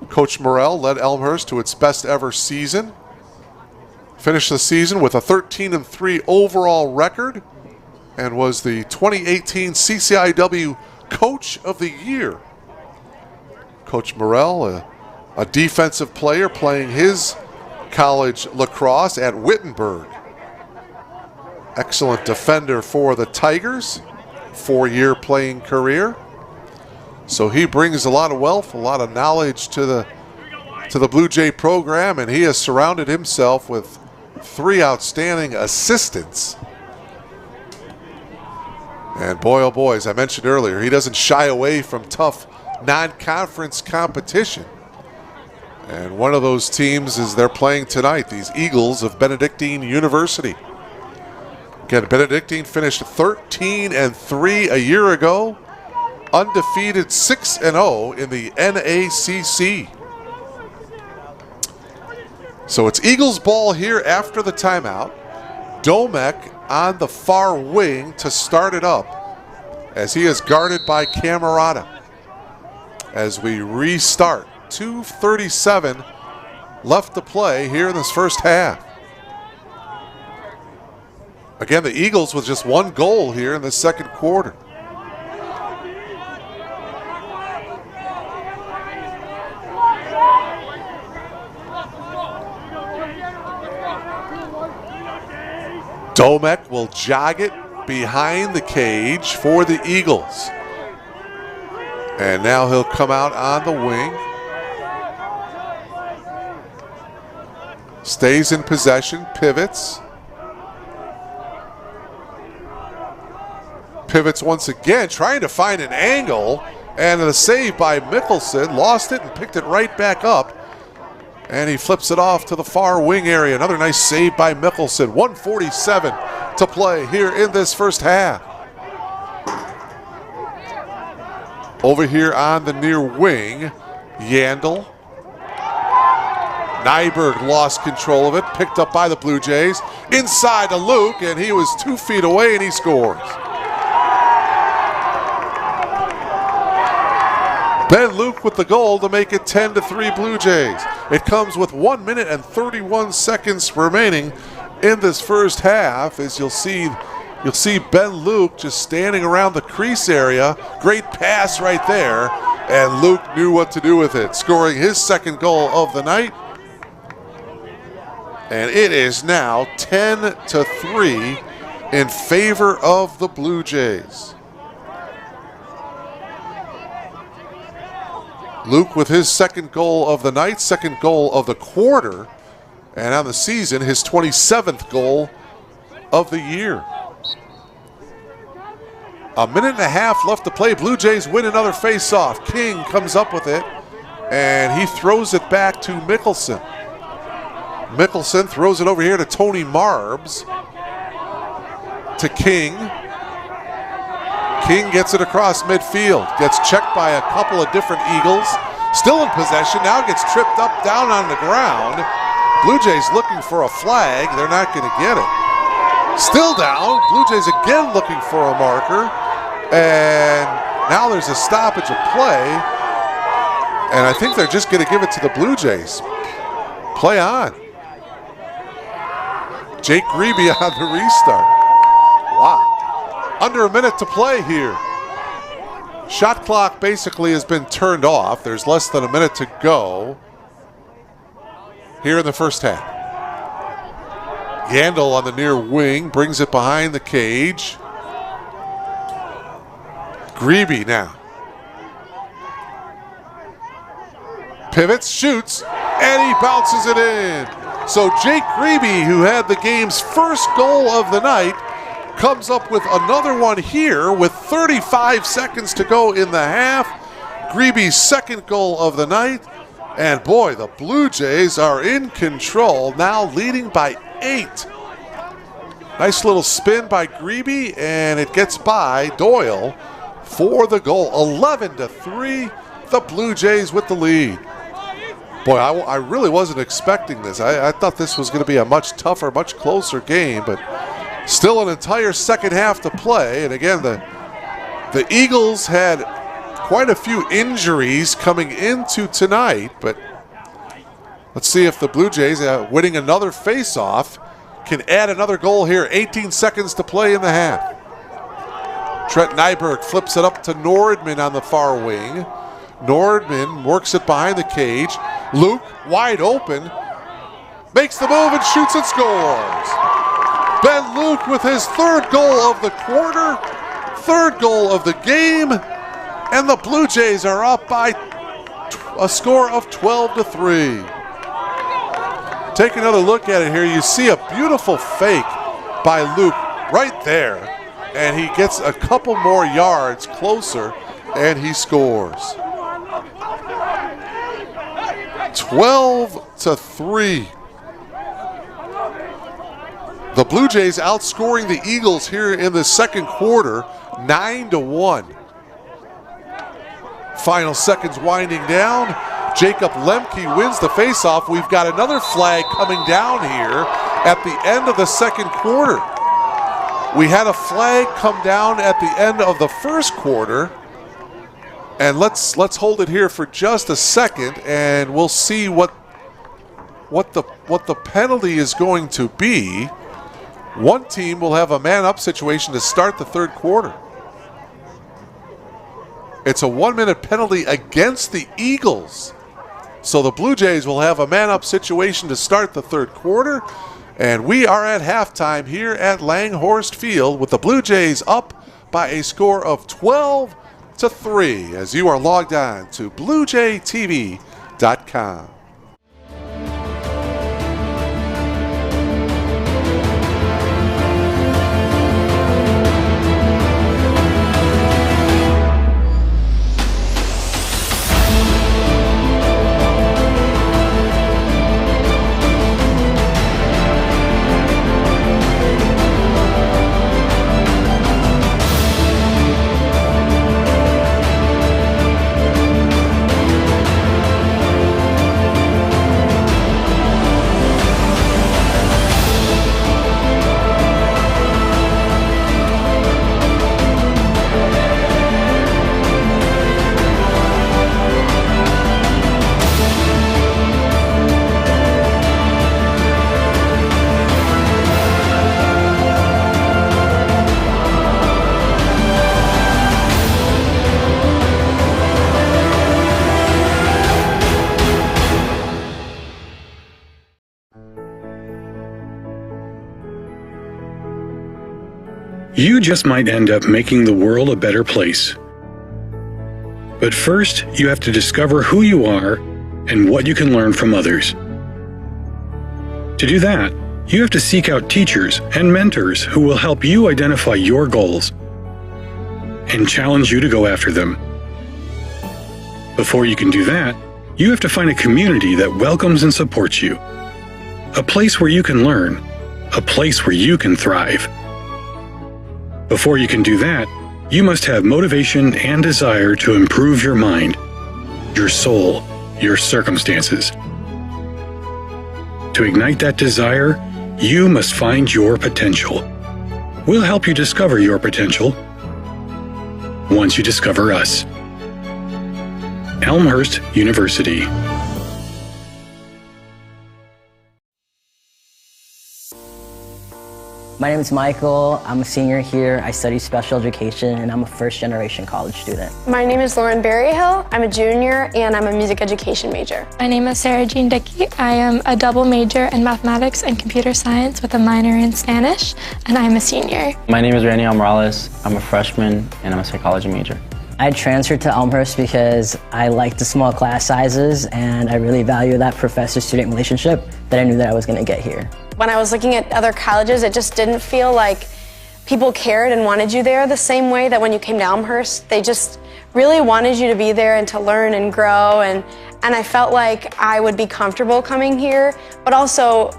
A: Coach Morrell led Elmhurst to its best ever season. Finished the season with a 13-3 overall record and was the 2018 CCIW Coach of the Year. Coach Morrell, a defensive player playing his college lacrosse at Wittenberg. Excellent defender for the Tigers, 4-year playing career. So he brings a lot of wealth, a lot of knowledge to the Blue Jay program, and he has surrounded himself with 3 outstanding assistants. And boy, oh boy, as I mentioned earlier, he doesn't shy away from tough non-conference competition. And one of those teams is they're playing tonight, these Eagles of Benedictine University. Again, Benedictine finished 13-3 a year ago, undefeated 6-0 in the NACC. So it's Eagles ball here after the timeout. Domek on the far wing to start it up as he is guarded by Camerata. As we restart, 2:37 left to play here in this first half. Again, the Eagles with just 1 goal here in the second quarter. Domek will jog it behind the cage for the Eagles. And now he'll come out on the wing. Stays in possession, pivots. Pivots once again, trying to find an angle. And a save by Mickelson. Lost it and picked it right back up. And he flips it off to the far wing area. Another nice save by Mickelson. 1:47 to play here in this first half. Over here on the near wing, Yandel. Nyberg lost control of it, picked up by the Blue Jays. Inside to Luke, and he was 2 feet away, and he scores. Ben Luke with the goal to make it 10-3 Blue Jays. It comes with 1 minute and 31 seconds remaining in this first half. As you'll see Ben Luke just standing around the crease area. Great pass right there, and Luke knew what to do with it, scoring his second goal of the night. And it is now 10-3 in favor of the Blue Jays. Luke with his second goal of the night, second goal of the quarter, and on the season, his 27th goal of the year. A minute and a half left to play. Blue Jays win another face-off. King comes up with it, and he throws it back to Mickelson. Mickelson throws it over here to Tony Marbs. To King. King gets it across midfield. Gets checked by a couple of different Eagles. Still in possession. Now gets tripped up down on the ground. Blue Jays looking for a flag. They're not going to get it. Still down. Blue Jays again looking for a marker. And now there's a stoppage of play. And I think they're just going to give it to the Blue Jays. Play on. Jake Grebe on the restart. Wow. Under a minute to play here. Shot clock basically has been turned off. There's less than a minute to go here in the first half. Yandel on the near wing brings it behind the cage. Grebe now. Pivots, shoots, and he bounces it in. So Jake Grebe, who had the game's first goal of the night, comes up with another one here with 35 seconds to go in the half. Grebe's second goal of the night. And boy, the Blue Jays are in control, now leading by 8. Nice little spin by Grebe, and it gets by Doyle for the goal. 11-3, the Blue Jays with the lead. Boy, I really wasn't expecting this. I thought this was going to be a much tougher, much closer game, but still an entire second half to play. And again, the Eagles had quite a few injuries coming into tonight, but let's see if the Blue Jays, winning another face-off, can add another goal here. 18 seconds to play in the half. Trent Nyberg flips it up to Nordman on the far wing. Nordman works it behind the cage. Luke, wide open, makes the move and shoots and scores. Ben Luke with his third goal of the quarter, third goal of the game, and the Blue Jays are up by a score of 12-3. Take another look at it here. You see a beautiful fake by Luke right there, and he gets a couple more yards closer, and he scores. 12-3. The Blue Jays outscoring the Eagles here in the second quarter, 9-1. Final seconds winding down. Jacob Lemke wins the faceoff. We've got another flag coming down here at the end of the second quarter. We had a flag come down at the end of the first quarter. And let's hold it here for just a second, and we'll see what the penalty is going to be. One team will have a man-up situation to start the third quarter. It's a 1-minute penalty against the Eagles. So the Blue Jays will have a man-up situation to start the third quarter. And we are at halftime here at Langhorst Field with the Blue Jays up by a score of 12-3 as you are logged on to BlueJayTV.com.
C: You just might end up making the world a better place. But first, you have to discover who you are and what you can learn from others. To do that, you have to seek out teachers and mentors who will help you identify your goals and challenge you to go after them. Before you can do that, you have to find a community that welcomes and supports you. A place where you can learn. A place where you can thrive. Before you can do that, you must have motivation and desire to improve your mind, your soul, your circumstances. To ignite that desire, you must find your potential. We'll help you discover your potential once you discover us. Elmhurst University.
D: My name is Michael. I'm a senior here. I study special education, and I'm a first-generation college student.
E: My name is Lauren Berryhill. I'm a junior, and I'm a music education major.
F: My name is Sarah Jean Dickey. I am a double major in mathematics and computer science with a minor in Spanish, and I'm a senior.
G: My name is Raniel Morales. I'm a freshman, and I'm a psychology major.
D: I transferred to Elmhurst because I like the small class sizes, and I really value that professor-student relationship that I knew that I was going to get here.
E: When I was looking at other colleges, it just didn't feel like people cared and wanted you there the same way that when you came to Elmhurst. They just really wanted you to be there and to learn and grow, and I felt like I would be comfortable coming here, but also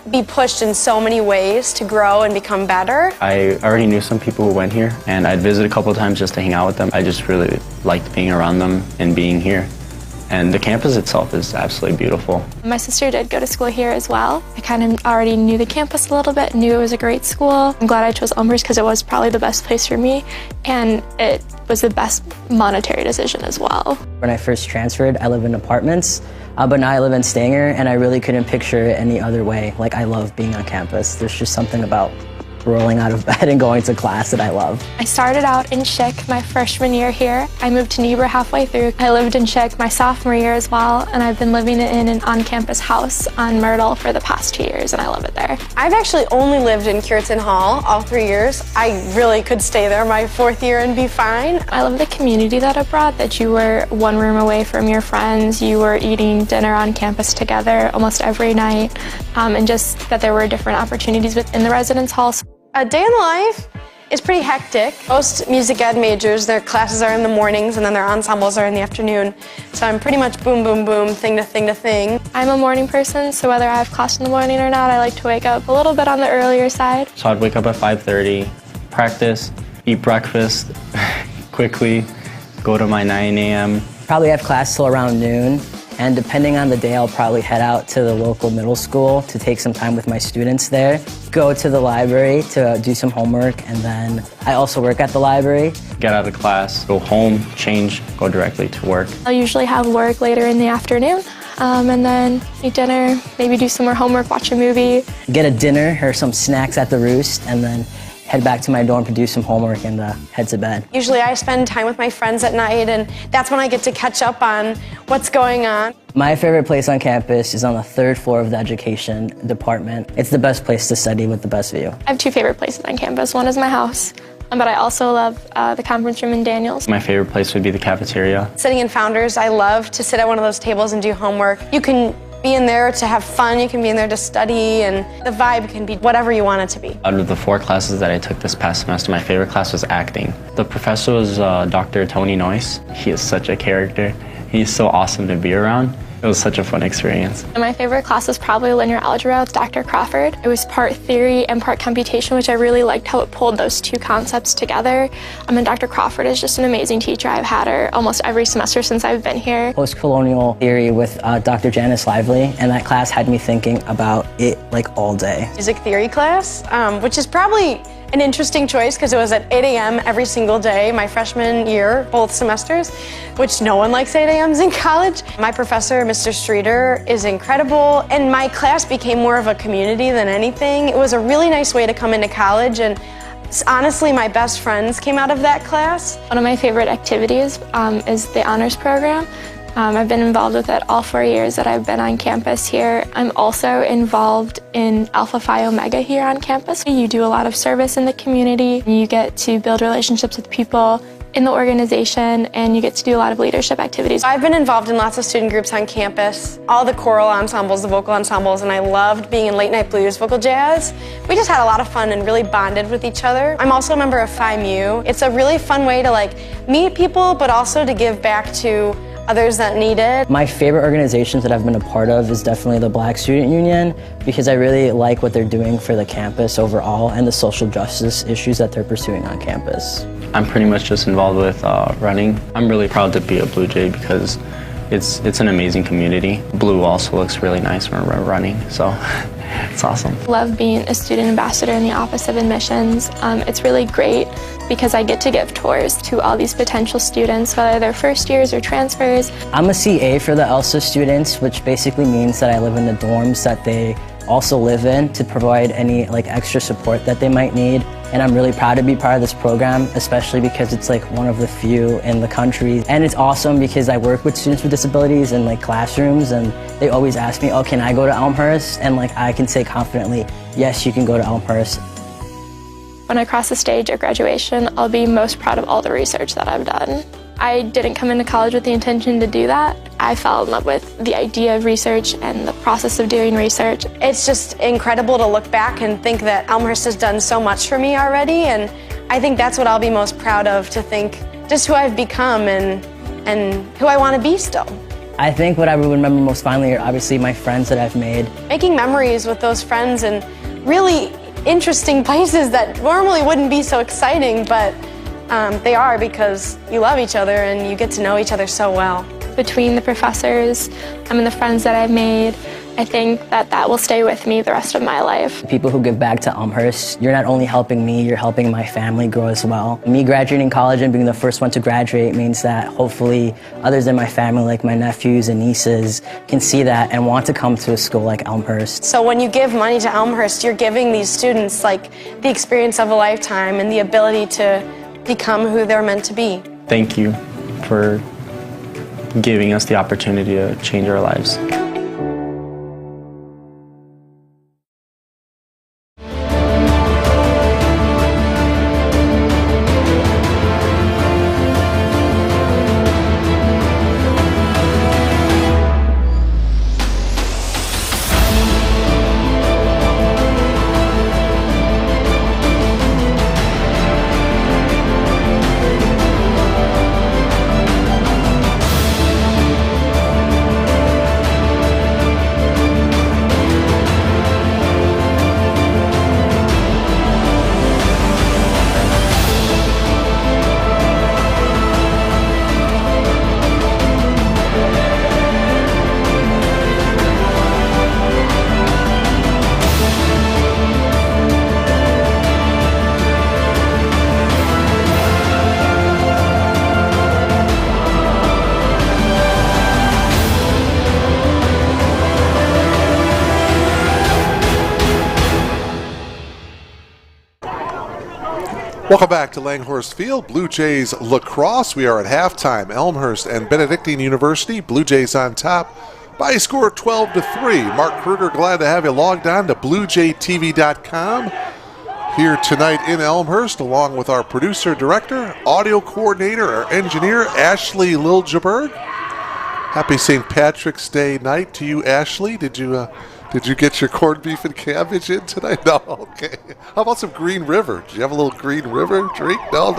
E: be pushed in so many ways to grow and become better.
G: I already knew some people who went here, and I'd visit a couple of times just to hang out with them. I just really liked being around them and being here. And the campus itself is absolutely beautiful.
F: My sister did go to school here as well. I kind of already knew the campus a little bit, knew it was a great school. I'm glad I chose Elmhurst because it was probably the best place for me, and it was the best monetary decision as well.
D: When I first transferred, I lived in apartments, but now I live in Stanger, and I really couldn't picture it any other way. Like, I love being on campus. There's just something about rolling out of bed and going to class that I love.
F: I started out in Chick my freshman year here. I moved to Niebuhr halfway through. I lived in Chick my sophomore year as well, and I've been living in an on-campus house on Myrtle for the past 2 years, and I love it there.
E: I've actually only lived in Cureton Hall all 3 years. I really could stay there my 4th year and be fine.
F: I love the community that it brought, that you were one room away from your friends, you were eating dinner on campus together almost every night, and just that there were different opportunities within the residence halls.
E: A day in the life is pretty hectic. Most music ed majors, their classes are in the mornings and then their ensembles are in the afternoon. So I'm pretty much boom, boom, boom, thing to thing to thing.
F: I'm a morning person, so whether I have class in the morning or not, I like to wake up a little bit on the earlier side.
G: So I'd wake up at 5:30, practice, eat breakfast quickly, go to my 9 a.m.
D: Probably have class till around noon, and depending on the day, I'll probably head out to the local middle school to take some time with my students there, go to the library to do some homework, and then I also work at the library.
G: Get out of class, go home, change, go directly to work.
F: I'll usually have work later in the afternoon, and then eat dinner, maybe do some more homework, watch a movie.
D: Get a dinner or some snacks at the Roost, and then head back to my dorm to do some homework and head to bed.
E: Usually I spend time with my friends at night, and that's when I get to catch up on what's going on.
D: My favorite place on campus is on the 3rd floor of the education department. It's the best place to study with the best view.
F: I have 2 favorite places on campus. One is my house, but I also love the conference room in Daniels.
G: My favorite place would be the cafeteria.
E: Sitting in Founders, I love to sit at one of those tables and do homework. You can be in there to have fun, you can be in there to study, and the vibe can be whatever you want it to be.
G: Out of the 4 classes that I took this past semester, my favorite class was acting. The professor was Dr. Tony Noyce. He is such a character. He's so awesome to be around. It was such a fun experience.
F: And my favorite class was probably linear algebra with Dr. Crawford. It was part theory and part computation, which I really liked how it pulled those 2 concepts together. And Dr. Crawford is just an amazing teacher. I've had her almost every semester since I've been here.
D: Post-colonial theory with Dr. Janice Lively, and that class had me thinking about it like all day.
E: Music theory class, which is probably an interesting choice because it was at 8 a.m. every single day, my freshman year, both semesters, which no one likes 8 a.m.s in college. My professor, Mr. Streeter, is incredible, and my class became more of a community than anything. It was a really nice way to come into college, and honestly, my best friends came out of that class. One of my favorite activities is the honors program. I've been involved with it all 4 years that I've been on campus here. I'm also involved in Alpha Phi Omega here on campus. You do a lot of service in the community. You get to build relationships with people in the organization, and you get to do a lot of leadership activities. I've been involved in lots of student groups on campus, all the choral ensembles, the vocal ensembles, and I loved being in late night blues, vocal jazz. We just had a lot of fun and really bonded with each other. I'm also a member of Phi Mu. It's a really fun way to meet people, but also to give back to others that need it. My favorite organizations that I've been a part of is definitely the Black Student Union, because I really like what they're doing for the campus overall and the social justice issues that they're pursuing on campus.
G: I'm pretty much just involved with running. I'm really proud to be a Blue Jay because it's an amazing community. Blue also looks really nice when we're running, so it's awesome.
F: Love being a student ambassador in the Office of Admissions. It's really great because I get to give tours to all these potential students, whether they're first years or transfers.
D: I'm a CA for the ELSA students, which basically means that I live in the dorms that they also live in to provide any extra support that they might need. And I'm really proud to be part of this program, especially because it's one of the few in the country. And it's awesome because I work with students with disabilities in classrooms, and they always ask me, oh, can I go to Elmhurst? And I can say confidently, yes, you can go to Elmhurst.
F: When I cross the stage at graduation, I'll be most proud of all the research that I've done. I didn't come into college with the intention to do that. I fell in love with the idea of research and the process of doing research. It's just incredible to look back and think that Elmhurst has done so much for me already, and I think that's what I'll be most proud of, to think just who I've become and who I want to be still.
D: I think what I would remember most fondly are obviously my friends that I've made.
E: Making memories with those friends in really interesting places that normally wouldn't be so exciting, but they are because you love each other and you get to know each other so well.
F: Between the professors and the friends that I've made, I think that will stay with me the rest of my life.
D: People who give back to Elmhurst, you're not only helping me, you're helping my family grow as well. Me graduating college and being the first one to graduate means that hopefully others in my family, like my nephews and nieces, can see that and want to come to a school like Elmhurst.
E: So when you give money to Elmhurst, you're giving these students like the experience of a lifetime and the ability to become who they're meant to be.
G: Thank you for giving us the opportunity to change our lives.
A: Welcome back to Langhorst Field, Blue Jays lacrosse. We are at halftime. Elmhurst and Benedictine University, Blue Jays on top by a score of 12-3. Mark Kruger, glad to have you logged on to BlueJayTV.com. Here tonight in Elmhurst, along with our producer, director, audio coordinator, our engineer, Ashley Liljeberg. Happy St. Patrick's Day night to you, Ashley. Did you get your corned beef and cabbage in tonight? No, okay. How about some Green River? Did you have a little Green River drink? No.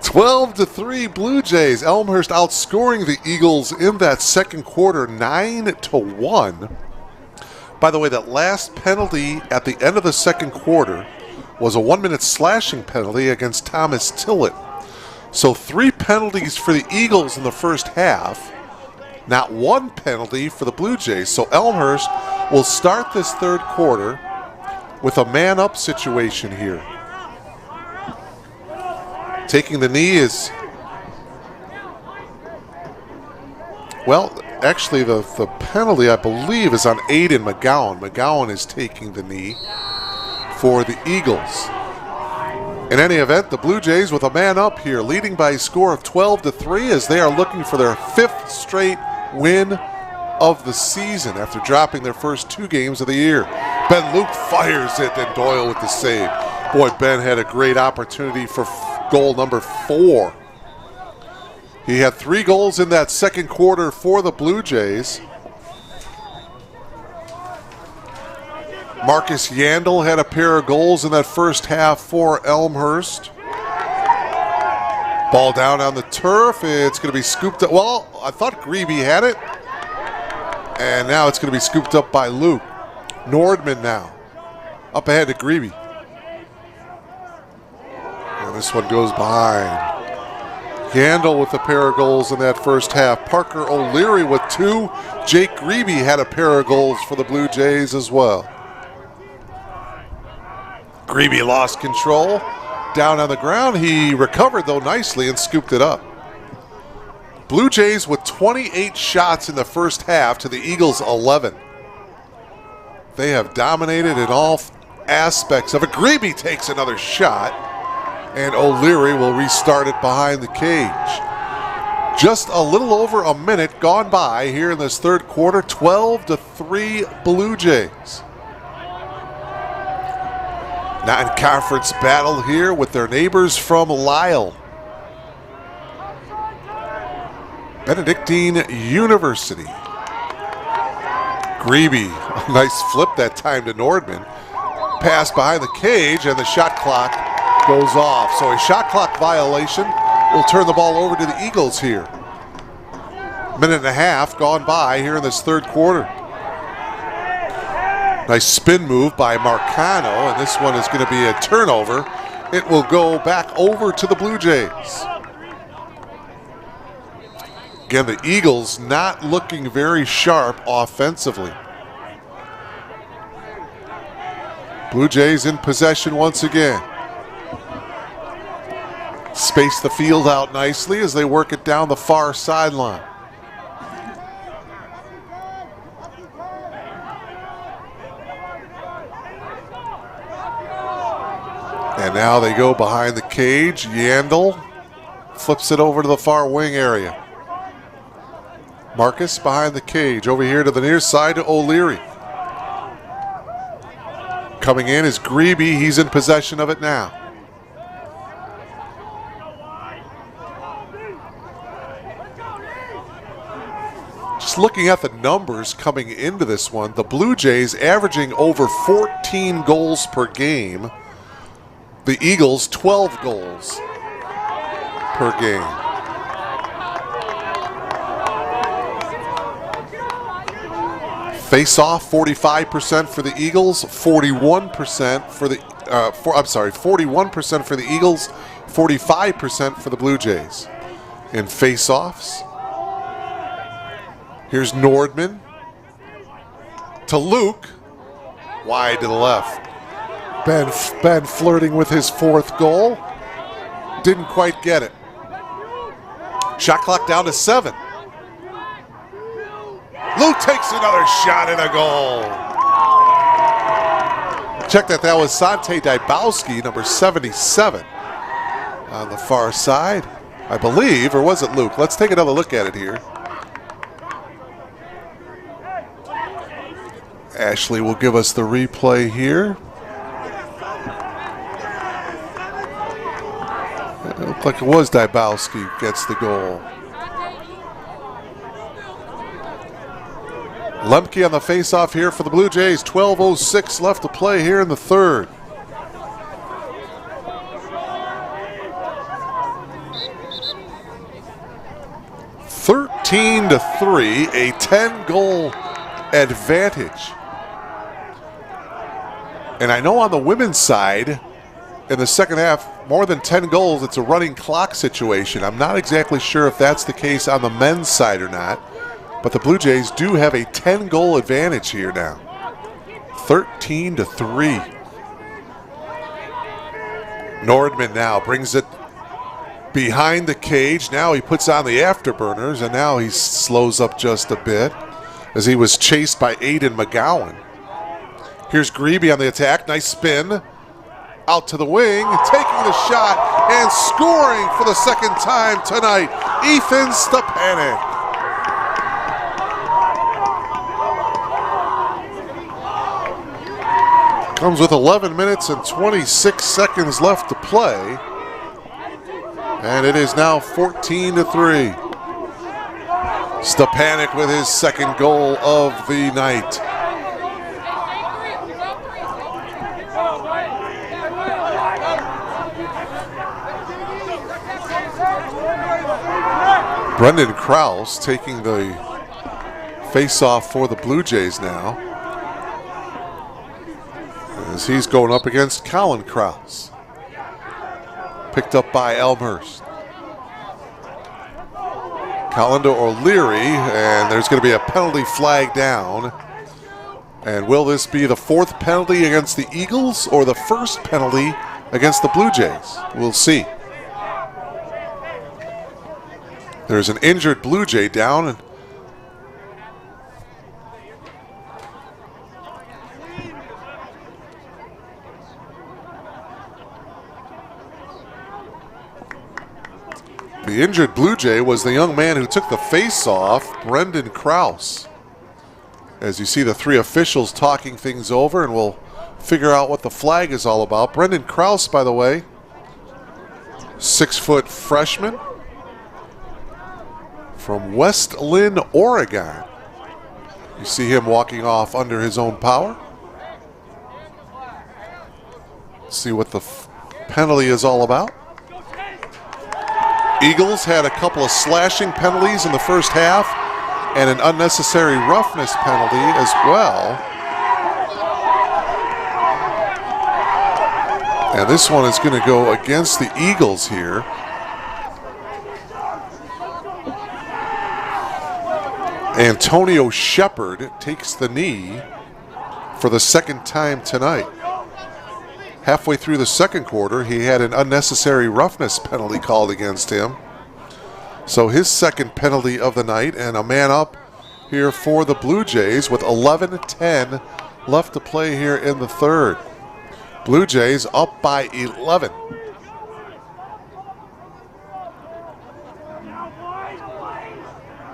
A: 12-3 Blue Jays. Elmhurst outscoring the Eagles in that second quarter, 9-1. By the way, that last penalty at the end of the second quarter was a 1-minute slashing penalty against Thomas Tillett. So 3 penalties for the Eagles in the first half. Not 1 penalty for the Blue Jays. So Elmhurst will start this third quarter with a man-up situation here. Taking the knee is, well, actually the penalty, I believe, is on Aiden McGowan. McGowan is taking the knee for the Eagles. In any event, the Blue Jays with a man-up here, leading by a score of 12-3 as they are looking for their 5th straight win of the season after dropping their first 2 games of the year. Ben Luke fires it, and Doyle with the save. Boy, Ben had a great opportunity for goal number 4. He had 3 goals in that second quarter for the Blue Jays. Marcus Yandel had a pair of goals in that first half for Elmhurst. Ball down on the turf. It's going to be scooped up. Well, I thought Grebe had it. And now it's going to be scooped up by Luke. Nordman now. Up ahead to Grebe. And this one goes behind. Yandel with a pair of goals in that first half. Parker O'Leary with 2. Jake Grebe had a pair of goals for the Blue Jays as well. Grebe lost control. Down on the ground. He recovered, though, nicely and scooped it up. Blue Jays with 28 shots in the first half to the Eagles' 11. They have dominated in all aspects of it. Grebe takes another shot, and O'Leary will restart it behind the cage. Just a little over a minute gone by here in this third quarter. 12-3 Blue Jays. Non-conference battle here with their neighbors from Lisle. Benedictine University. Grebe, a nice flip that time to Nordman. Pass behind the cage, and the shot clock goes off. So a shot clock violation will turn the ball over to the Eagles here. Minute and a half gone by here in this third quarter. Nice spin move by Marcano, and this one is going to be a turnover. It will go back over to the Blue Jays. Again, the Eagles not looking very sharp offensively. Blue Jays in possession once again. Space the field out nicely as they work it down the far sideline. And now they go behind the cage. Yandel flips it over to the far wing area. Marcus behind the cage. Over here to the near side to O'Leary. Coming in is Grebe. He's in possession of it now. Just looking at the numbers coming into this one, the Blue Jays averaging over 14 goals per game. The Eagles, 12 goals per game. Face-off, 45% for the Eagles, 41% for the 41% for the Eagles, 45% for the Blue Jays. In face-offs, here's Nordman to Luke, wide to the left. Ben flirting with his fourth goal. Didn't quite get it. Shot clock down to 7. Luke takes another shot and a goal. Check that. That was Sante Dybowski, number 77, on the far side, I believe, or was it Luke? Let's take another look at it here. Ashley will give us the replay here. It looked like it was Dybowski gets the goal. Lemke on the face-off here for the Blue Jays. 12:06 left to play here in the third. (13-3), a 10-goal advantage. And I know on the women's side, in the second half, more than 10 goals, it's a running clock situation. I'm not exactly sure if that's the case on the men's side or not, but the Blue Jays do have a 10-goal advantage here now. 13-3. Nordman now brings it behind the cage. Now he puts on the afterburners, and now he slows up just a bit as he was chased by Aiden McGowan. Here's Grebe on the attack. Nice spin. Out to the wing, taking the shot and scoring for the second time tonight, Ethan Stepanek. Comes with 11 minutes and 26 seconds left to play. And it is now 14-3. Stepanek with his second goal of the night. Brendan Krause taking the face-off for the Blue Jays now, as he's going up against Colin Krause. Picked up by Elmhurst. Colin to O'Leary, and there's going to be a penalty flag down. And will this be the fourth penalty against the Eagles or the first penalty against the Blue Jays? We'll see. There's an injured Blue Jay down. And the injured Blue Jay was the young man who took the face-off, Brendan Krause. As you see the three officials talking things over, and we'll figure out what the flag is all about. Brendan Krause, by the way, 6-foot freshman from West Lynn, Oregon. You see him walking off under his own power. See what the penalty is all about. Eagles had a couple of slashing penalties in the first half. and an unnecessary roughness penalty as well. And this one is going to go against the Eagles here. Antonio Shepard takes the knee for the second time tonight. Halfway through the second quarter, he had an unnecessary roughness penalty called against him. So his second penalty of the night, and a man up here for the Blue Jays with 11:10 left to play here in the third. Blue Jays up by 11.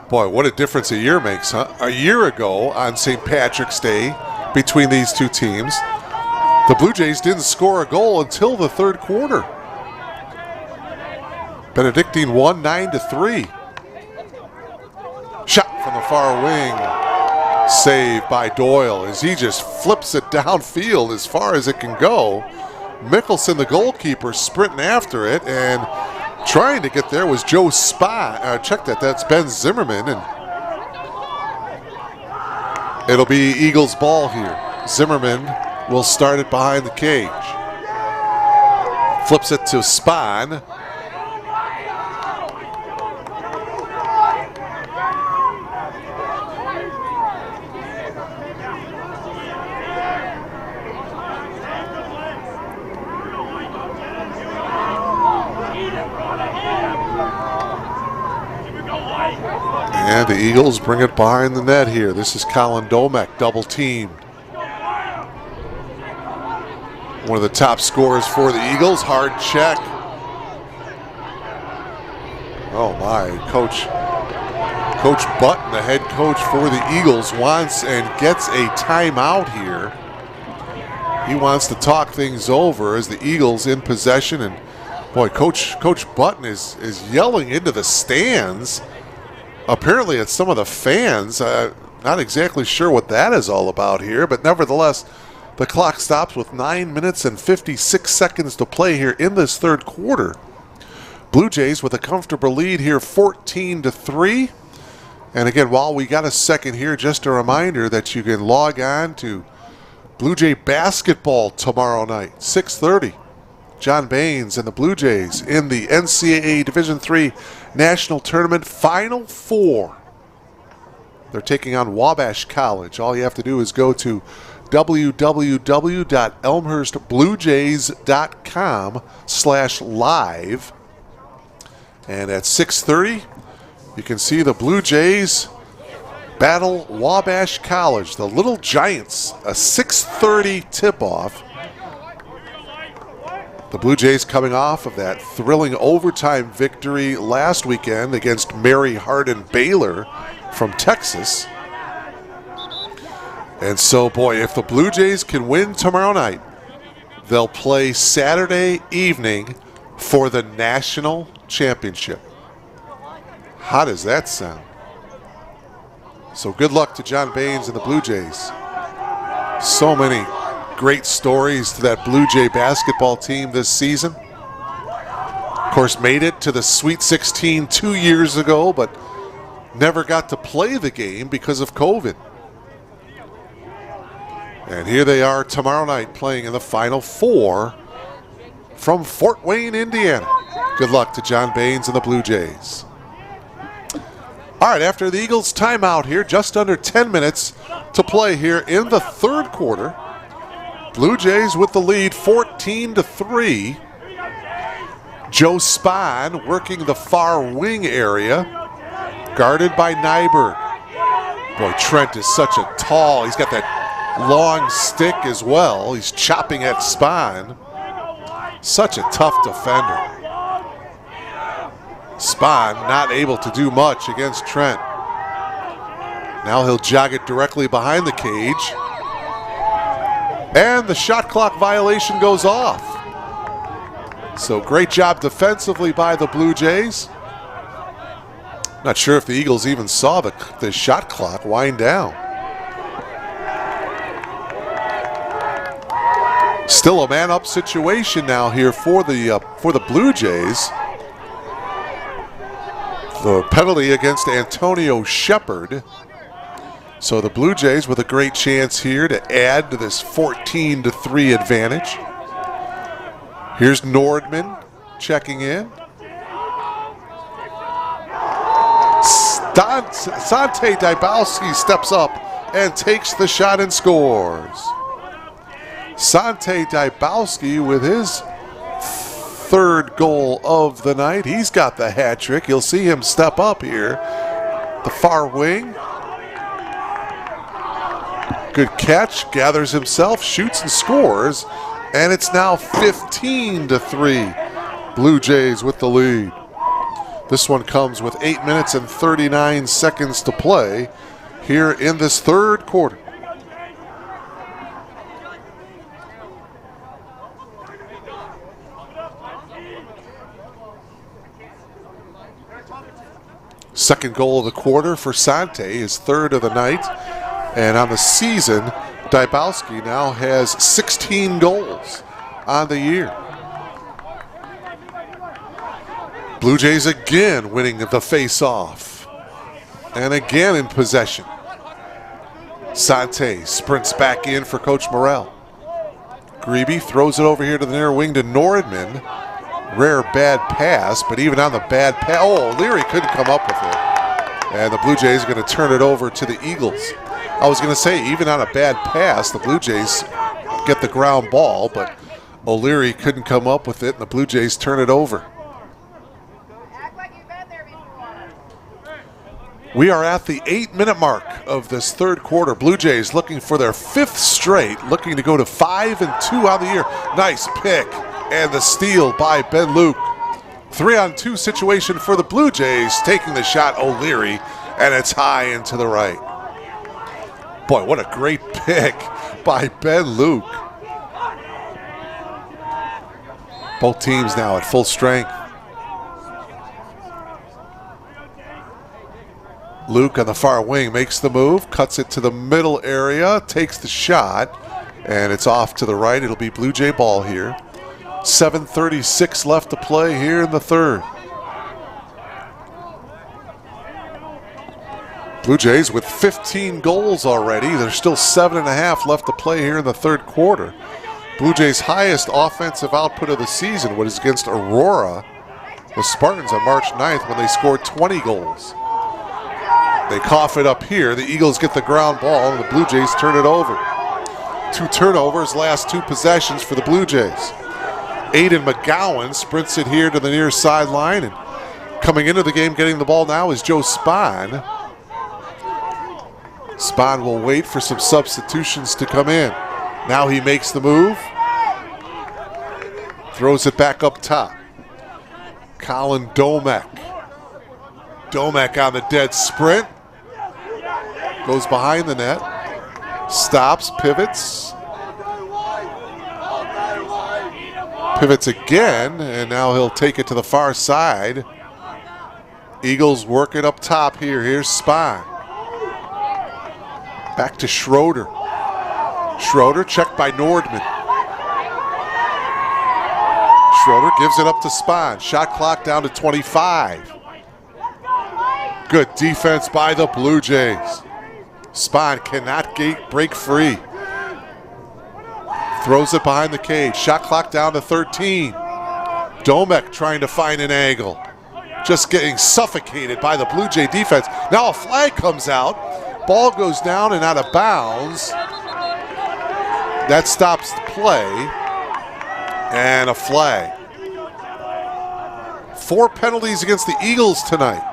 A: Boy, what a difference a year makes, huh? A year ago on St. Patrick's Day between these two teams, the Blue Jays didn't score a goal until the third quarter. Benedictine won 9-3. Shot from the far wing. Saved by Doyle as he just flips it downfield as far as it can go. Mickelson, the goalkeeper, sprinting after it, and trying to get there was Joe Spahn. Check that, that's Ben Zimmerman, and it'll be Eagles ball here. Zimmerman will start it behind the cage. Flips it to Spahn. And the Eagles bring it behind the net here. This is Colin Domek, double teamed. One of the top scorers for the Eagles. Hard check. Oh my, Coach Button, the head coach for the Eagles, wants and gets a timeout here. He wants to talk things over as the Eagles in possession, and boy, Coach Button is yelling into the stands. Apparently it's some of the fans. Not exactly sure what that is all about here, but nevertheless, the clock stops with 9 minutes and 56 seconds to play here in this third quarter. Blue Jays with a comfortable lead here, 14-3. And again, while we got a second here, just a reminder that you can log on to Blue Jay basketball tomorrow night, 6:30. John Baines and the Blue Jays in the NCAA Division III National Tournament Final Four. They're taking on Wabash College. All you have to do is go to www.elmhurstbluejays.com/live. And at 6:30, you can see the Blue Jays battle Wabash College, the Little Giants, a 6:30 tip-off. The Blue Jays coming off of that thrilling overtime victory last weekend against Mary Hardin Baylor from Texas. And so, boy, if the Blue Jays can win tomorrow night, they'll play Saturday evening for the national championship. How does that sound? So good luck to John Baines and the Blue Jays. So many great stories to that Blue Jay basketball team this season. Of course, made it to the Sweet 16 2 years ago, but never got to play the game because of COVID. And here they are tomorrow night playing in the Final Four from Fort Wayne, Indiana. Good luck to John Baines and the Blue Jays. All right, after the Eagles' timeout here, just under 10 minutes to play here in the third quarter. Blue Jays with the lead, 14-3. Joe Spahn working the far wing area, guarded by Nyberg. Boy, Trent is such a tall, he's got that long stick as well. He's chopping at Spahn. Such a tough defender. Spahn not able to do much against Trent. Now he'll jog it directly behind the cage. And the shot clock violation goes off. So great job defensively by the Blue Jays. Not sure if the Eagles even saw the shot clock wind down. Still a man-up situation now here for the Blue Jays. The penalty against Antonio Shepard. So the Blue Jays with a great chance here to add to this 14-3 advantage. Here's Nordman checking in. Sante Dybowski steps up and takes the shot and scores. Sante Dybowski with his third goal of the night. He's got the hat trick. You'll see him step up here. The far wing. Good catch, gathers himself, shoots and scores, and it's now 15-3. Blue Jays with the lead. This one comes with 8 minutes and 39 seconds to play here in this third quarter. Second goal of the quarter for Sante, his third of the night. And on the season, Dybowski now has 16 goals on the year. Blue Jays again winning the face-off. And again in possession. Sante sprints back in for Coach Morrell. Grebe throws it over here to the near wing to Nordman. Rare bad pass, but even on the bad pass, oh, Leary couldn't come up with it. And the Blue Jays are going to turn it over to the Eagles. I was going to say, even on a bad pass, the Blue Jays get the ground ball, but O'Leary couldn't come up with it, and the Blue Jays turn it over. We are at the 8-minute mark of this third quarter. Blue Jays looking for their fifth straight, looking to go to 5-2 on the year. Nice pick and the steal by Ben Luke. 3-on-2 situation for the Blue Jays, taking the shot O'Leary, and it's high and to the right. Boy, what a great pick by Ben Luke. Both teams now at full strength. Luke on the far wing makes the move, cuts it to the middle area, takes the shot, and it's off to the right. It'll be Blue Jay ball here. 7:36 left to play here in the third. Blue Jays with 15 goals already. There's still 7.5 left to play here in the third quarter. Blue Jays' highest offensive output of the season was against Aurora, the Spartans, on March 9th when they scored 20 goals. They cough it up here. The Eagles get the ground ball, and the Blue Jays turn it over. 2 turnovers, last 2 possessions for the Blue Jays. Aiden McGowan sprints it here to the near sideline, and coming into the game getting the ball now is Joe Spahn. Spahn will wait for some substitutions to come in. Now he makes the move. Throws it back up top. Colin Domek. Domek on the dead sprint. Goes behind the net. Stops, pivots. Pivots again, and now he'll take it to the far side. Eagles work it up top here. Here's Spahn. Back to Schroeder. Schroeder checked by Nordman. Schroeder gives it up to Spahn. Shot clock down to 25. Good defense by the Blue Jays. Spahn cannot break free. Throws it behind the cage. Shot clock down to 13. Domek trying to find an angle. Just getting suffocated by the Blue Jay defense. Now a flag comes out. Ball goes down and out of bounds. That stops the play. And a flag. 4 penalties against the Eagles tonight.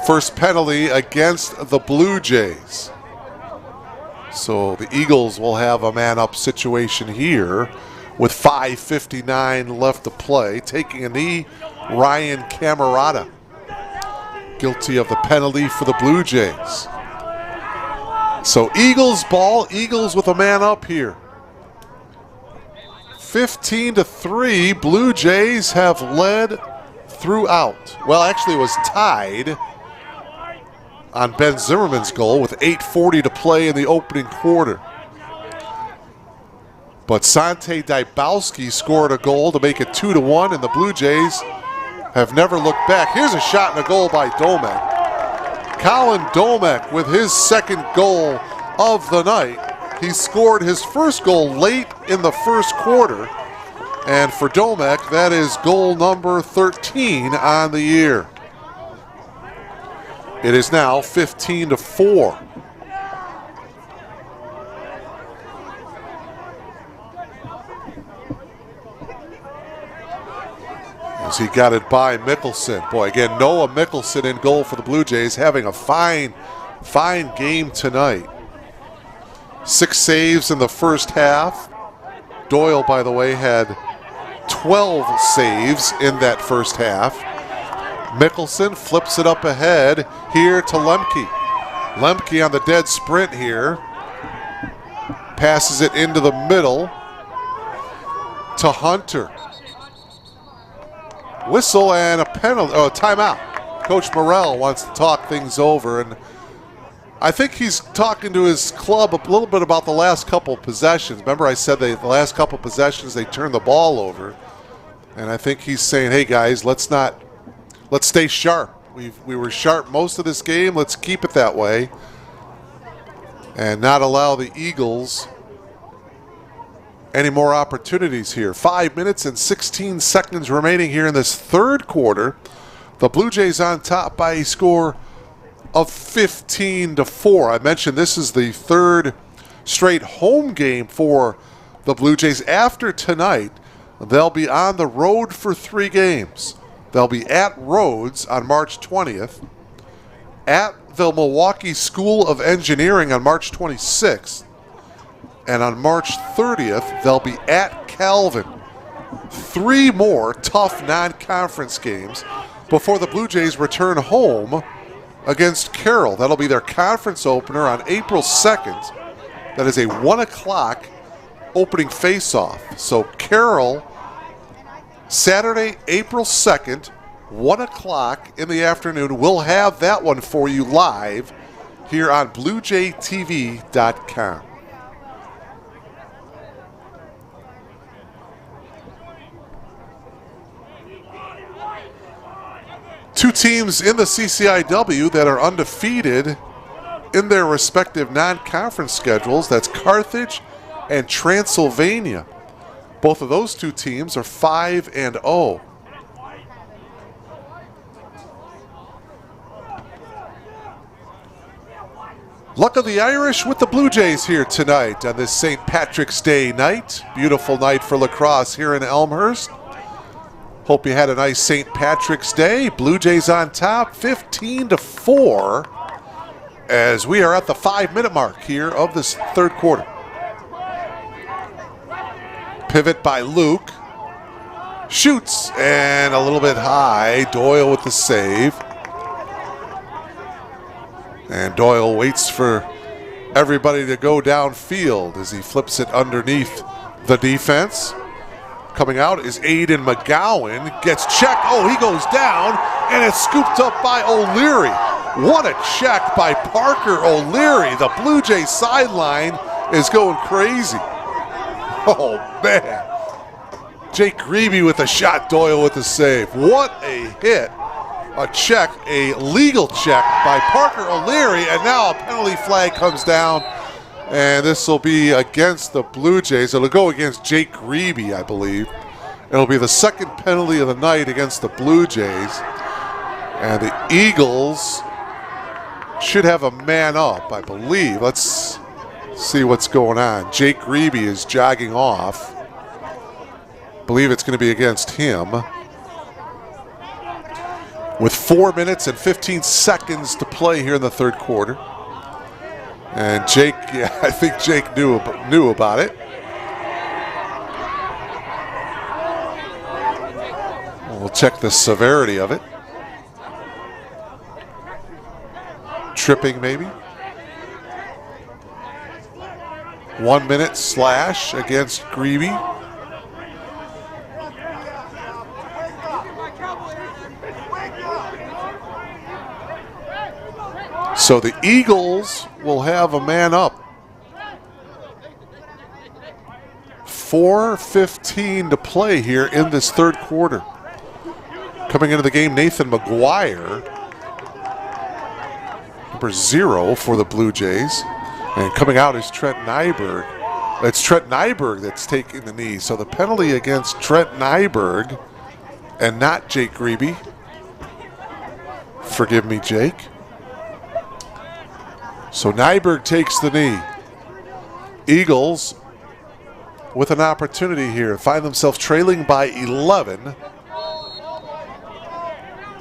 A: First penalty against the Blue Jays. So the Eagles will have a man-up situation here with 5:59 left to play. Taking a knee, Ryan Camerata. Guilty of the penalty for the Blue Jays. So Eagles ball, Eagles with a man up here. 15-3, Blue Jays have led throughout. Well, actually it was tied on Ben Zimmerman's goal with 8:40 to play in the opening quarter. But Sante Dybowski scored a goal to make it 2-1, and the Blue Jays have never looked back. Here's a shot and a goal by Domek. Colin Domek with his second goal of the night. He scored his first goal late in the first quarter. And for Domek, that is goal number 13 on the year. It is now 15-4. As he got it by Mickelson. Boy, again, Noah Mickelson in goal for the Blue Jays, having a fine game tonight. 6 saves in the first half. Doyle, by the way, had 12 saves in that first half. Mickelson flips it up ahead here to Lemke. Lemke on the dead sprint here. Passes it into the middle to Hunter. Whistle and a penalty, a timeout. Coach Morrell wants to talk things over, and I think he's talking to his club a little bit about the last couple of possessions. Remember I said the last couple of possessions they turned the ball over, and I think he's saying, hey guys, let's stay sharp. We were sharp most of this game. Let's keep it that way and not allow the Eagles any more opportunities here. 5 minutes and 16 seconds remaining here in this third quarter. The Blue Jays on top by a score of 15-4. I mentioned this is the third straight home game for the Blue Jays. After tonight, they'll be on the road for 3 games. They'll be at Rhodes on March 20th, at the Milwaukee School of Engineering on March 26th, and on March 30th, they'll be at Calvin. 3 more tough non-conference games before the Blue Jays return home against Carroll. That'll be their conference opener on April 2nd. That is a 1 o'clock opening face-off. So Carroll, Saturday, April 2nd, 1 o'clock in the afternoon. We'll have that one for you live here on BlueJayTV.com. Two teams in the CCIW that are undefeated in their respective non-conference schedules. That's Carthage and Transylvania. Both of those two teams are 5-0. Luck of the Irish with the Blue Jays here tonight on this St. Patrick's Day night. Beautiful night for lacrosse here in Elmhurst. Hope you had a nice St. Patrick's Day. Blue Jays on top, 15-4, as we are at the 5-minute mark here of this third quarter. Pivot by Luke. Shoots, and a little bit high. Doyle with the save. And Doyle waits for everybody to go downfield as he flips it underneath the defense. Coming out is Aiden McGowan, gets checked. Oh, he goes down, and it's scooped up by O'Leary. What a check by Parker O'Leary. The Blue Jays sideline is going crazy. Oh, man. Jake Grebe with a shot, Doyle with the save. What a hit. A check, a legal check by Parker O'Leary, and now a penalty flag comes down. And this will be against the Blue Jays. It'll go against Jake Grebe, I believe. It'll be the second penalty of the night against the Blue Jays. And the Eagles should have a man up, I believe. Let's see what's going on. Jake Grebe is jogging off. I believe it's going to be against him. With 4 minutes and 15 seconds to play here in the third quarter. And Jake, yeah, I think Jake knew about it. We'll check the severity of it. Tripping, maybe. 1 minute slash against Grebe. So the Eagles will have a man up. 4:15 to play here in this third quarter. Coming into the game, Nathan McGuire, number 0 for the Blue Jays. And coming out is Trent Nyberg. It's Trent Nyberg that's taking the knee. So the penalty against Trent Nyberg and not Jake Grebe. Forgive me, Jake. So Nyberg takes the knee. Eagles with an opportunity here. Find themselves trailing by 11.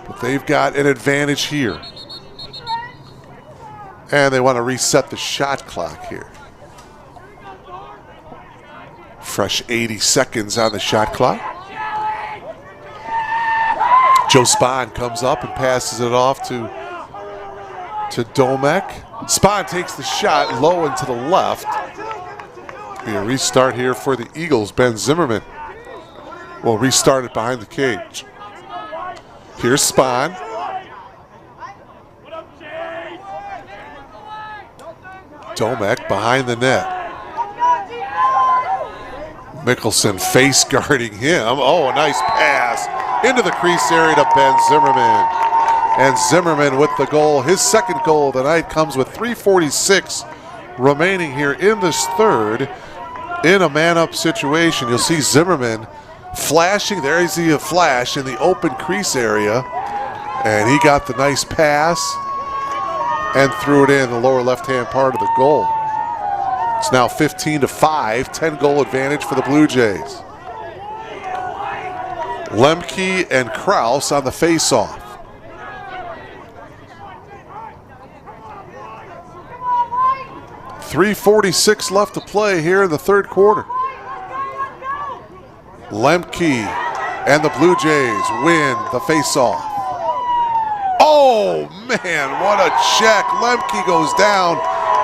A: But they've got an advantage here. And they want to reset the shot clock here. Fresh 80 seconds on the shot clock. Joe Spahn comes up and passes it off to Domek. Spahn takes the shot low and to the left. Be a restart here for the Eagles. Ben Zimmerman will restart it behind the cage. Here's Spahn. Domek behind the net. Mickelson face guarding him. Oh, a nice pass into the crease area to Ben Zimmerman. And Zimmerman with the goal. His second goal of the night comes with 3:46 remaining here in this third in a man-up situation. You'll see Zimmerman flashing. There you see a flash in the open crease area. And he got the nice pass and threw it in the lower left-hand part of the goal. It's now 15-5, 10-goal advantage for the Blue Jays. Lemke and Kraus on the face-off. .346 left to play here in the third quarter. Lemke and the Blue Jays win the face-off. Oh, man, what a check. Lemke goes down,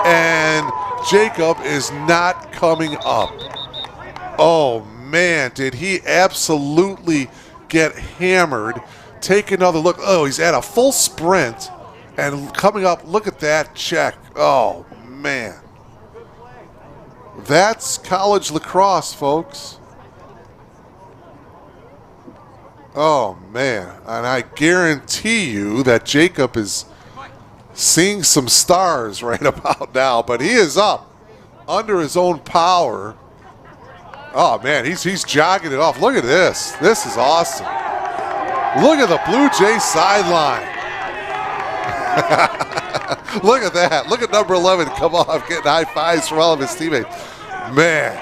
A: and Jacob is not coming up. Oh, man, did he absolutely get hammered. Take another look. Oh, he's at a full sprint, and coming up, look at that check. Oh, man. That's college lacrosse, folks. Oh, man. And I guarantee you that Jacob is seeing some stars right about now, but he is up under his own power. Oh, man, he's jogging it off. Look at this. This is awesome. Look at the Blue Jay sideline. Look at that. Look at number 11 come off, getting high fives from all of his teammates. Man,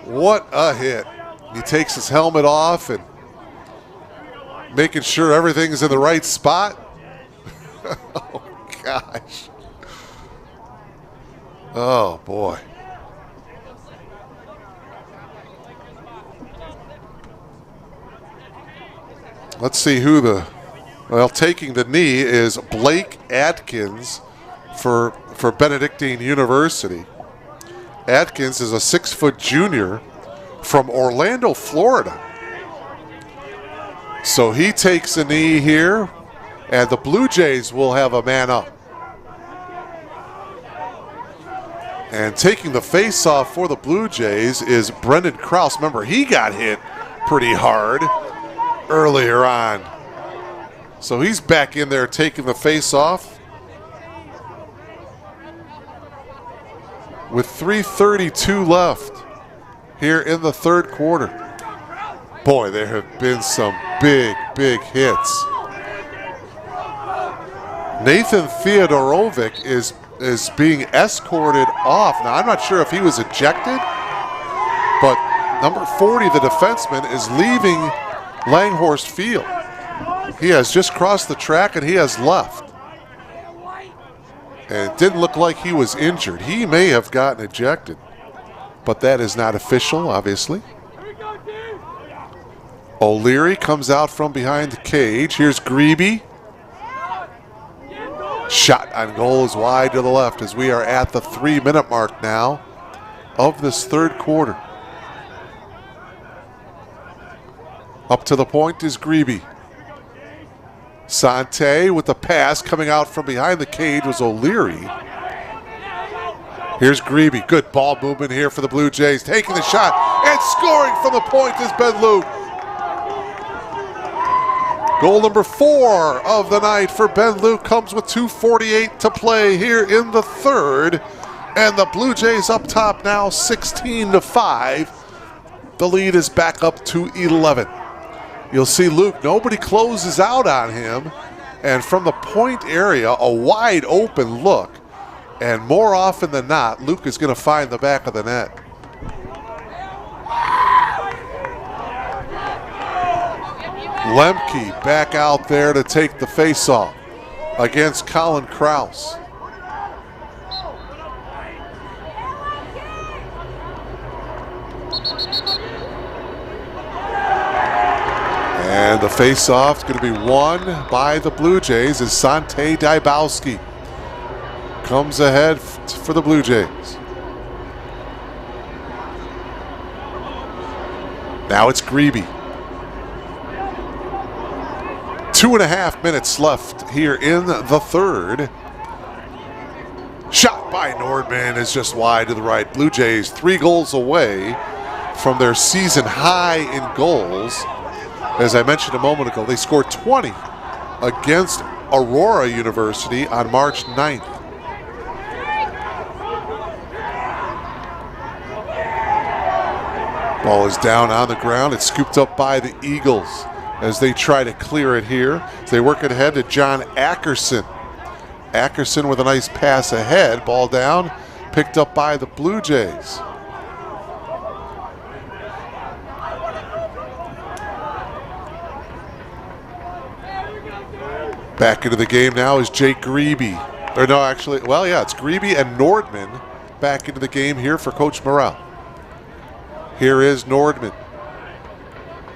A: what a hit. He takes his helmet off and making sure everything's in the right spot. Oh, gosh. Oh, boy. Let's see who taking the knee is Blake Atkins for Benedictine University. Atkins is a 6-foot junior from Orlando, Florida. So he takes a knee here, and the Blue Jays will have a man up. And taking the face-off for the Blue Jays is Brendan Kraus. Remember, he got hit pretty hard earlier on. So he's back in there taking the face-off. With 3:32 left here in the third quarter. Boy, there have been some big, big hits. Nathan Theodorovic is being escorted off. Now, I'm not sure if he was ejected, but number 40, the defenseman, is leaving Langhorst Field. He has just crossed the track and he has left. And it didn't look like he was injured. He may have gotten ejected, but that is not official, obviously. O'Leary comes out from behind the cage. Here's Grebe. Shot on goal is wide to the left as we are at the 3-minute mark now of this third quarter. Up to the point is Grebe. Sante with the pass coming out from behind the cage was O'Leary. Here's Grebe. Good ball movement here for the Blue Jays. Taking the shot and scoring from the point is Ben Luke. Goal number 4 of the night for Ben Luke comes with 2:48 to play here in the third. And the Blue Jays up top now 16-5. The lead is back up to 11. You'll see Luke, nobody closes out on him. And from the point area, a wide open look. And more often than not, Luke is going to find the back of the net. Lemke back out there to take the faceoff against Colin Krause. And the faceoff is going to be won by the Blue Jays as Sante Dybowski comes ahead for the Blue Jays. Now it's Grebe. 2.5 minutes left here in the third. Shot by Nordman is just wide to the right. Blue Jays 3 goals away from their season high in goals. As I mentioned a moment ago, they scored 20 against Aurora University on March 9th. Ball is down on the ground. It's scooped up by the Eagles as they try to clear it here. They work it ahead to John Ackerson. Ackerson with a nice pass ahead. Ball down, picked up by the Blue Jays. Back into the game now is Jake Grebe. Or no, actually, well, yeah, it's Grebe and Nordman back into the game here for Coach Morrell. Here is Nordman.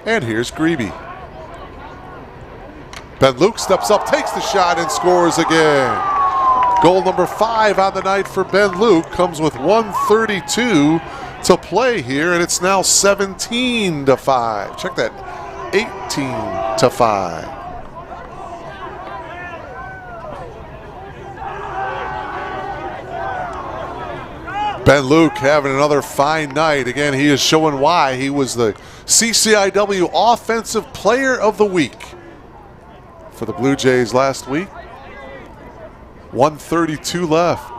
A: And here's Grebe. Ben Luke steps up, takes the shot, and scores again. Goal number 5 on the night for Ben Luke comes with 1:32 to play here, and it's now 17-5. Check that, 18-5. Ben Luke having another fine night. Again, he is showing why he was the CCIW Offensive Player of the Week for the Blue Jays last week. 1:32 left.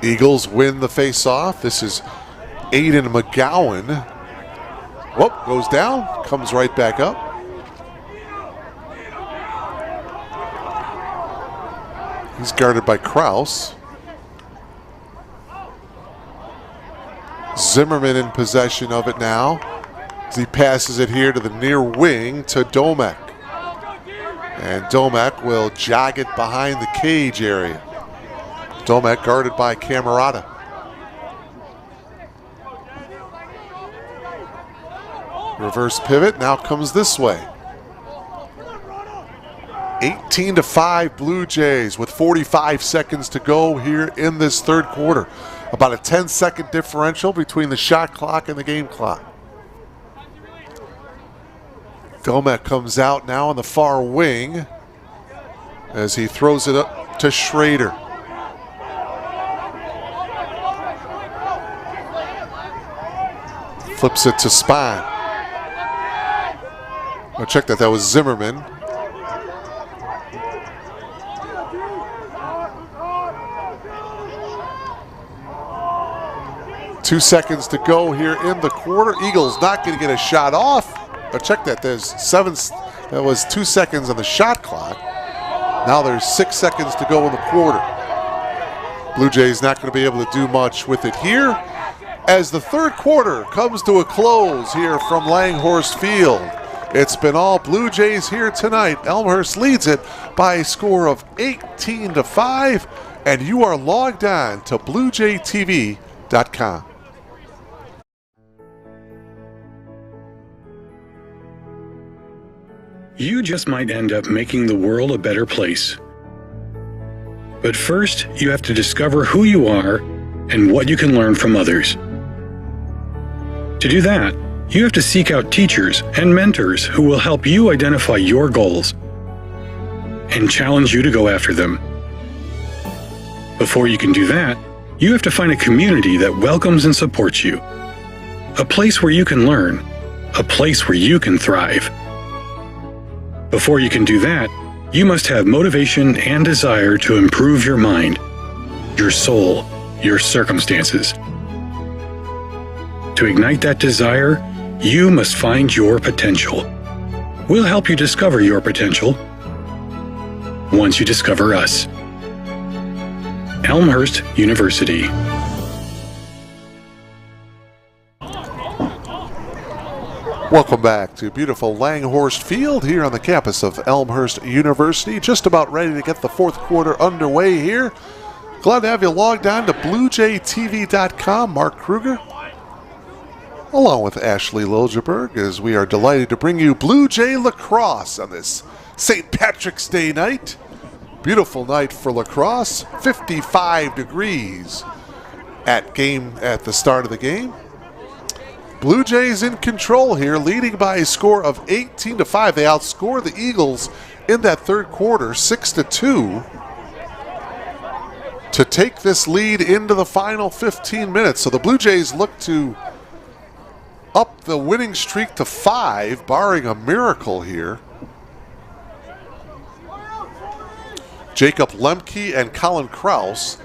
A: Eagles win the face-off. This is Aiden McGowan. Whoop, goes down, comes right back up. He's guarded by Krause. Zimmerman in possession of it now as he passes it here to the near wing to Domek. And Domek will jog it behind the cage area. Domek guarded by Camerata. Reverse pivot now comes this way. 18-5 Blue Jays with 45 seconds to go here in this third quarter. About a 10-second differential between the shot clock and the game clock. Domek comes out now on the far wing as he throws it up to Schrader. Flips it to Spahn. Oh, check that, that was Zimmerman. Two seconds to go here in the quarter. Eagles not going to get a shot off. But check that, that was 2 seconds on the shot clock. Now there's 6 seconds to go in the quarter. Blue Jays not going to be able to do much with it here as the third quarter comes to a close here from Langhorst Field. It's been all Blue Jays here tonight. Elmhurst leads it by a score of 18-5, and you are logged on to BlueJayTV.com.
C: You just might end up making the world a better place. But first, you have to discover who you are and what you can learn from others. To do that, you have to seek out teachers and mentors who will help you identify your goals and challenge you to go after them. Before you can do that, you have to find a community that welcomes and supports you. A place where you can learn. A place where you can thrive. Before you can do that, you must have motivation and desire to improve your mind, your soul, your circumstances. To ignite that desire, you must find your potential. We'll help you discover your potential once you discover us. Elmhurst University.
A: Welcome back to beautiful Langhorst Field here on the campus of Elmhurst University. Just about ready to get the fourth quarter underway here. Glad to have you logged on to BlueJayTV.com. Mark Kruger, along with Ashley Liljeberg, as we are delighted to bring you Blue Jay Lacrosse on this St. Patrick's Day night. Beautiful night for lacrosse, 55 degrees at the start of the game. Blue Jays in control here, leading by a score of 18-5. They outscore the Eagles in that third quarter, 6-2, to take this lead into the final 15 minutes. So the Blue Jays look to up the winning streak to 5, barring a miracle here. Jacob Lemke and Colin Kraus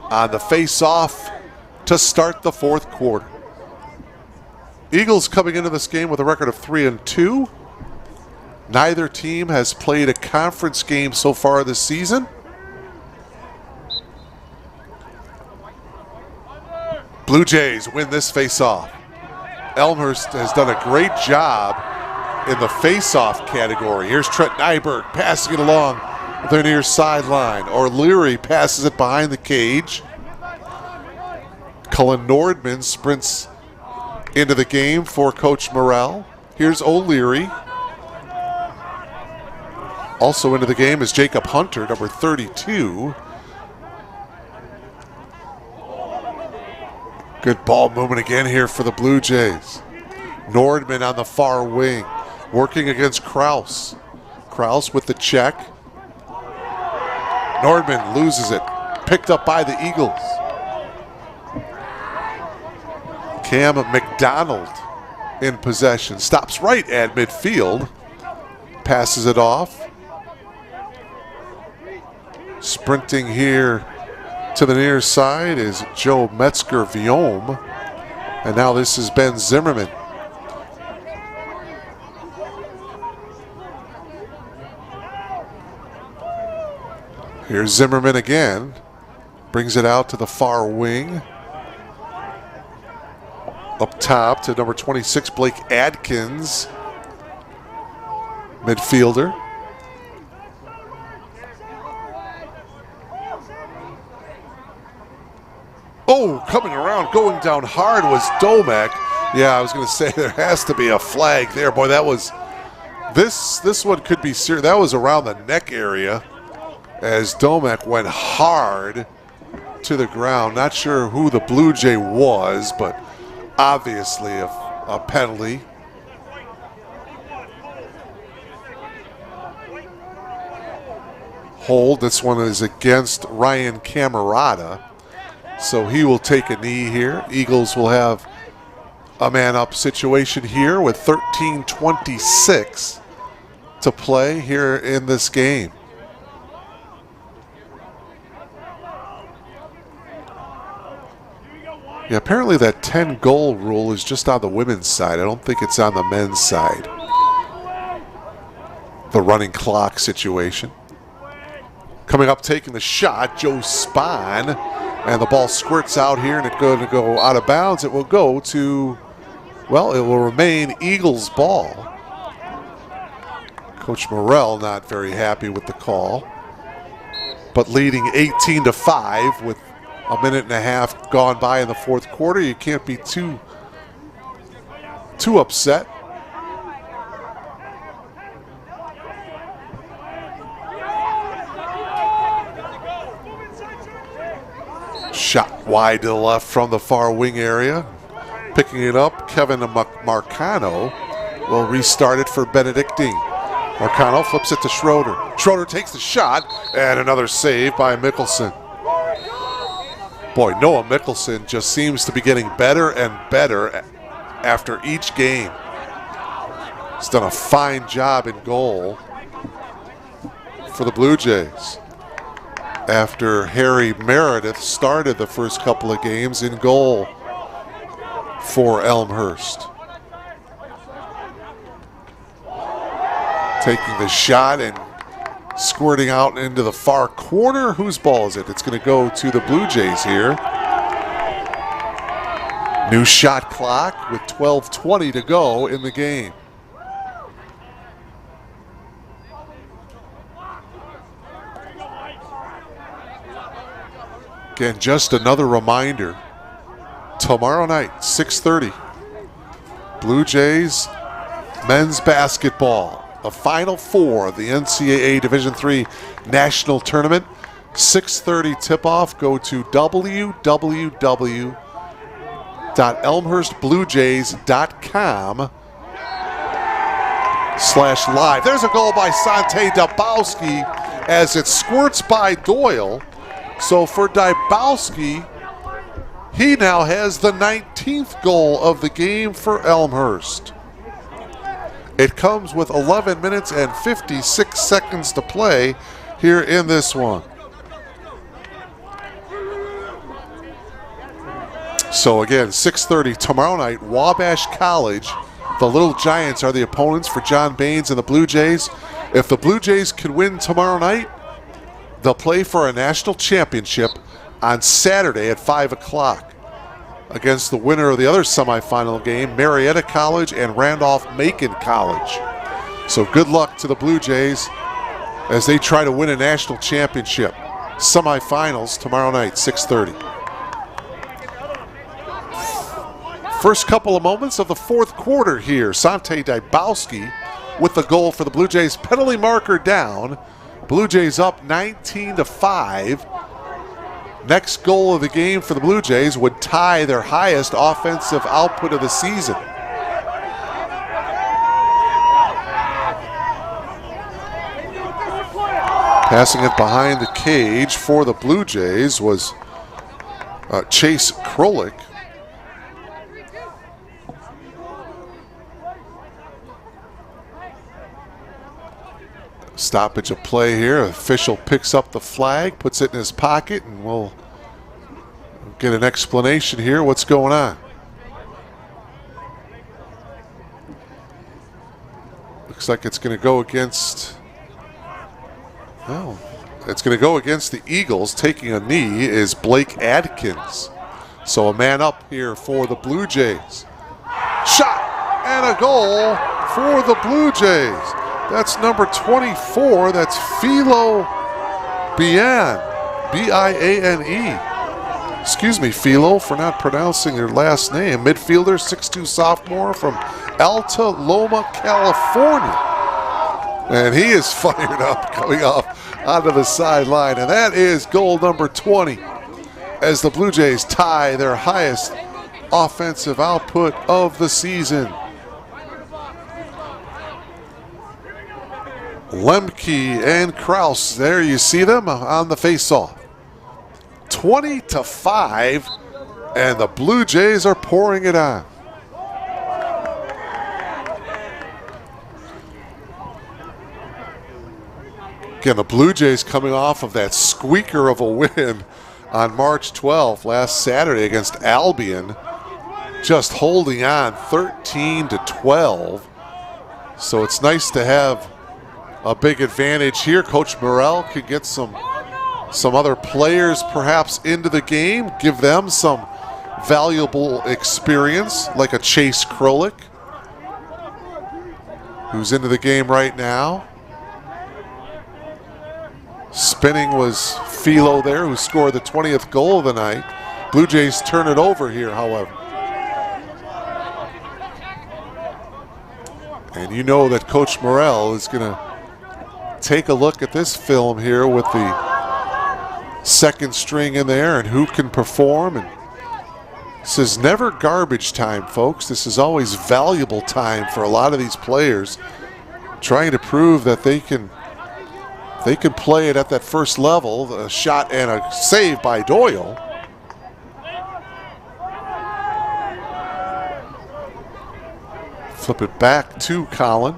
A: on the face-off to start the fourth quarter. Eagles coming into this game with a record of 3-2. Neither team has played a conference game so far this season. Blue Jays win this face-off. Elmhurst has done a great job in the face-off category. Here's Trent Nyberg passing it along the near sideline. O'Leary passes it behind the cage. Cullen Nordman sprints into the game for Coach Morrell. Here's O'Leary. Also into the game is Jacob Hunter, number 32. Good ball movement again here for the Blue Jays. Nordman on the far wing, working against Kraus. Kraus with the check. Nordman loses it, picked up by the Eagles. Cam McDonald in possession. Stops right at midfield. Passes it off. Sprinting here to the near side is Joe Metzger-Viome. And now this is Ben Zimmerman. Here's Zimmerman again. Brings it out to the far wing. Up top to number 26, Blake Adkins, midfielder. Oh, coming around, going down hard was Domek. Yeah, I was going to say there has to be a flag there. Boy, that was, this one could be serious. That was around the neck area as Domek went hard to the ground. Not sure who the Blue Jay was, but obviously a penalty. Hold. This one is against Ryan Camerata, so he will take a knee here. Eagles will have a man-up situation here with 13:26 to play here in this game. Yeah, apparently that 10-goal rule is just on the women's side. I don't think it's on the men's side. The running clock situation. Coming up, taking the shot, Joe Spahn. And the ball squirts out here, and it's going to go out of bounds. It will go to, well, it will remain Eagles' ball. Coach Morrell not very happy with the call. But leading 18-5 with a minute and a half gone by in the fourth quarter. You can't be too upset. Shot wide to the left from the far wing area. Picking it up, Kevin Marcano will restart it for Benedictine. Marcano flips it to Schroeder. Schroeder takes the shot, and another save by Mickelson. Boy, Noah Mickelson just seems to be getting better and better after each game. He's done a fine job in goal for the Blue Jays after Harry Meredith started the first couple of games in goal for Elmhurst. Taking the shot and squirting out into the far corner. Whose ball is it? It's going to go to the Blue Jays here. New shot clock with 12:20 to go in the game. Again, just another reminder. Tomorrow night, 6:30, Blue Jays men's basketball. The Final Four of the NCAA Division III National Tournament. 6:30 tip-off. Go to www.elmhurstbluejays.com/live. There's a goal by Sante Dabowski as it squirts by Doyle. So for Dabowski, he now has the 19th goal of the game for Elmhurst. It comes with 11 minutes and 56 seconds to play here in this one. So again, 6:30 tomorrow night, Wabash College. The Little Giants are the opponents for John Baines and the Blue Jays. If the Blue Jays can win tomorrow night, they'll play for a national championship on Saturday at 5 o'clock. Against the winner of the other semifinal game, Marietta College and Randolph-Macon College. So good luck to the Blue Jays as they try to win a national championship. Semifinals tomorrow night, 6:30. First couple of moments of the fourth quarter here. Sante Dabowski with the goal for the Blue Jays. Penalty marker down. Blue Jays up 19-5. Next goal of the game for the Blue Jays would tie their highest offensive output of the season. Passing it behind the cage for the Blue Jays was Chase Krolik. Stoppage of play here. Official picks up the flag, puts it in his pocket, and we'll get an explanation here. What's going on? Looks like it's going to go against, well, it's going to go against the Eagles. Taking a knee is Blake Adkins. So a man up here for the Blue Jays. Shot and a goal for the Blue Jays. That's number 24. That's Philo Biane. B-I-A-N-E. Excuse me, Philo, for not pronouncing your last name. Midfielder, 6'2" sophomore from Alta Loma, California. And he is fired up coming off onto the sideline. And that is goal number 20 as the Blue Jays tie their highest offensive output of the season. Lemke and Kraus, there you see them on the face-off. 20-5, and the Blue Jays are pouring it on. Again, the Blue Jays coming off of that squeaker of a win on March 12th, last Saturday against Albion, just holding on 13-12. So it's nice to have a big advantage here. Coach Morrell could get some other players perhaps into the game, give them some valuable experience, like a Chase Krolik, who's into the game right now. Spinning was Philo there, who scored the 20th goal of the night. Blue Jays turn it over here, however. And you know that Coach Morrell is going to take a look at this film here with the second string in there and who can perform and This is never garbage time, folks. This is always valuable time for a lot of these players, trying to prove that they can play it at that first level. A shot and a save by Doyle. Flip it back to Colin.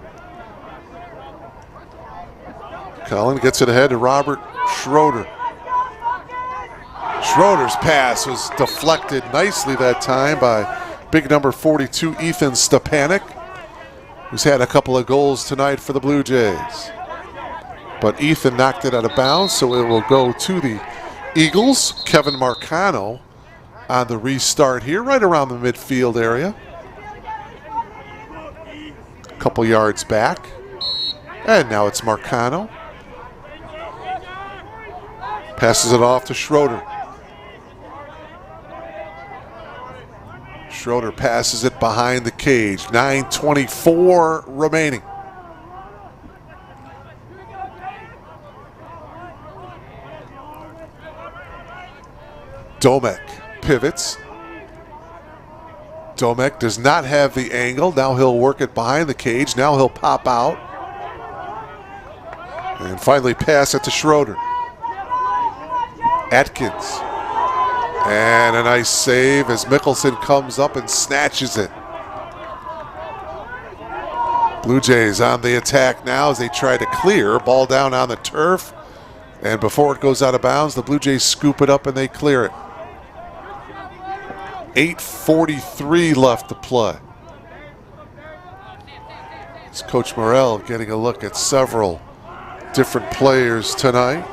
A: Colin gets it ahead to Robert Schroeder. Schroeder's pass was deflected nicely that time by big number 42, Ethan Stepanek, who's had a couple of goals tonight for the Blue Jays. But Ethan knocked it out of bounds, so it will go to the Eagles. Kevin Marcano on the restart here, right around the midfield area. A couple yards back. And now it's Marcano. Passes it off to Schroeder. Schroeder passes it behind the cage. 9:24 remaining. Domek pivots. Domek does not have the angle. Now he'll work it behind the cage. Now he'll pop out. And finally pass it to Schroeder. Atkins. And a nice save as Mickelson comes up and snatches it. Blue Jays on the attack now as they try to clear. Ball down on the turf. And before it goes out of bounds, the Blue Jays scoop it up and they clear it. 8:43 left to play. It's Coach Morrell getting a look at several different players tonight.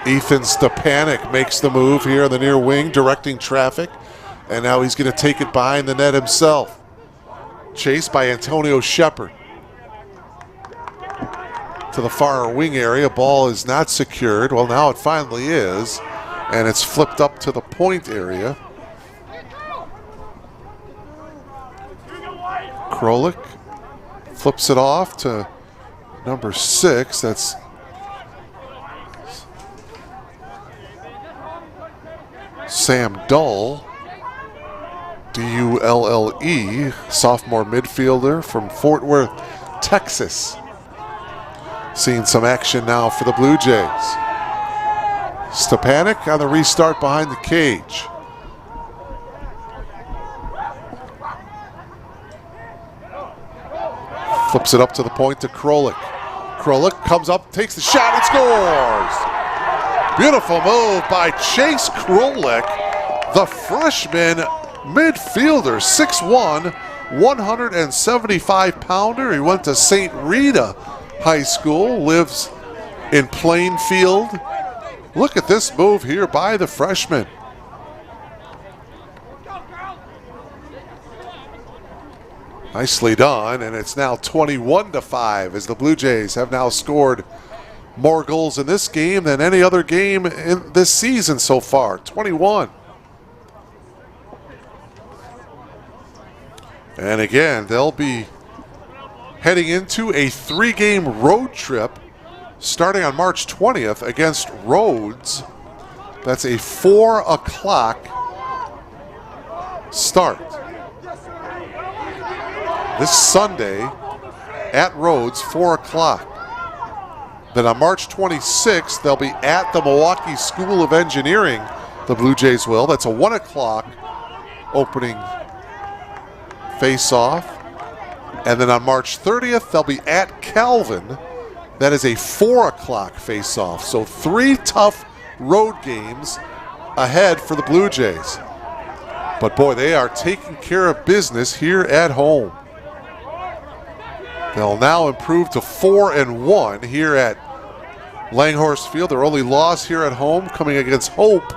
A: Ethan Stepanek makes the move here on the near wing, directing traffic. And now he's going to take it behind the net himself. Chased by Antonio Shepard. To the far wing area. Ball is not secured. Well, now it finally is. And it's flipped up to the point area. Krolik flips it off to number 6. That's Sam Dull, D-U-L-L-E, sophomore midfielder from Fort Worth, Texas. Seeing some action now for the Blue Jays. Stepanek on the restart behind the cage. Flips it up to the point to Krolik. Krolik comes up, takes the shot, and scores! Beautiful move by Chase Krolik, the freshman midfielder, 6'1", 175-pounder. He went to St. Rita High School, lives in Plainfield. Look at this move here by the freshman. Nicely done, and it's now 21-5 as the Blue Jays have now scored more goals in this game than any other game in this season so far. 21. And again, they'll be heading into a 3-game road trip starting on March 20th against Rhodes. That's a 4 o'clock start. This Sunday at Rhodes, 4 o'clock. Then on March 26th, they'll be at the Milwaukee School of Engineering, the Blue Jays will. That's a 1 o'clock opening face-off. And then on March 30th, they'll be at Calvin. That is a 4 o'clock face-off. So 3 tough road games ahead for the Blue Jays. But boy, they are taking care of business here at home. They'll now improve to 4-1 here at Langhorse Field. Their only loss here at home coming against Hope.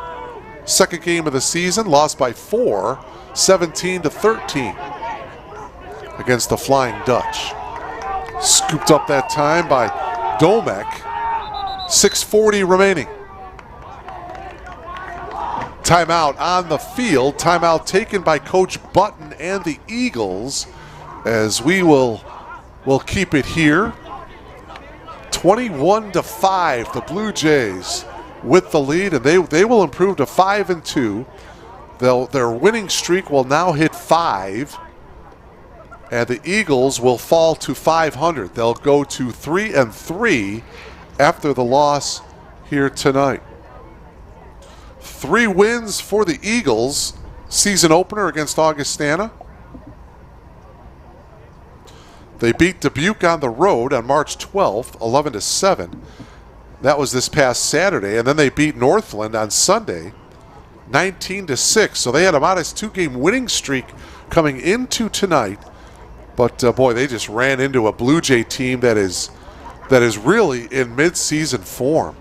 A: Second game of the season, lost by 4, 17-13 against the Flying Dutch. Scooped up that time by Domek. 6:40 remaining. Timeout on the field. Timeout taken by Coach Button and the Eagles, as we'll keep it here. 21-5, the Blue Jays with the lead, and they will improve to 5-2 Their winning streak will now hit 5, and the Eagles will fall to 500. They'll go to 3-3 after the loss here tonight. 3 wins for the Eagles. Season opener against Augustana. They beat Dubuque on the road on March 12th, 11-7. That was this past Saturday. And then they beat Northland on Sunday, 19-6. So they had a modest 2-game winning streak coming into tonight. But boy, they just ran into a Blue Jay team that is really in mid-season form.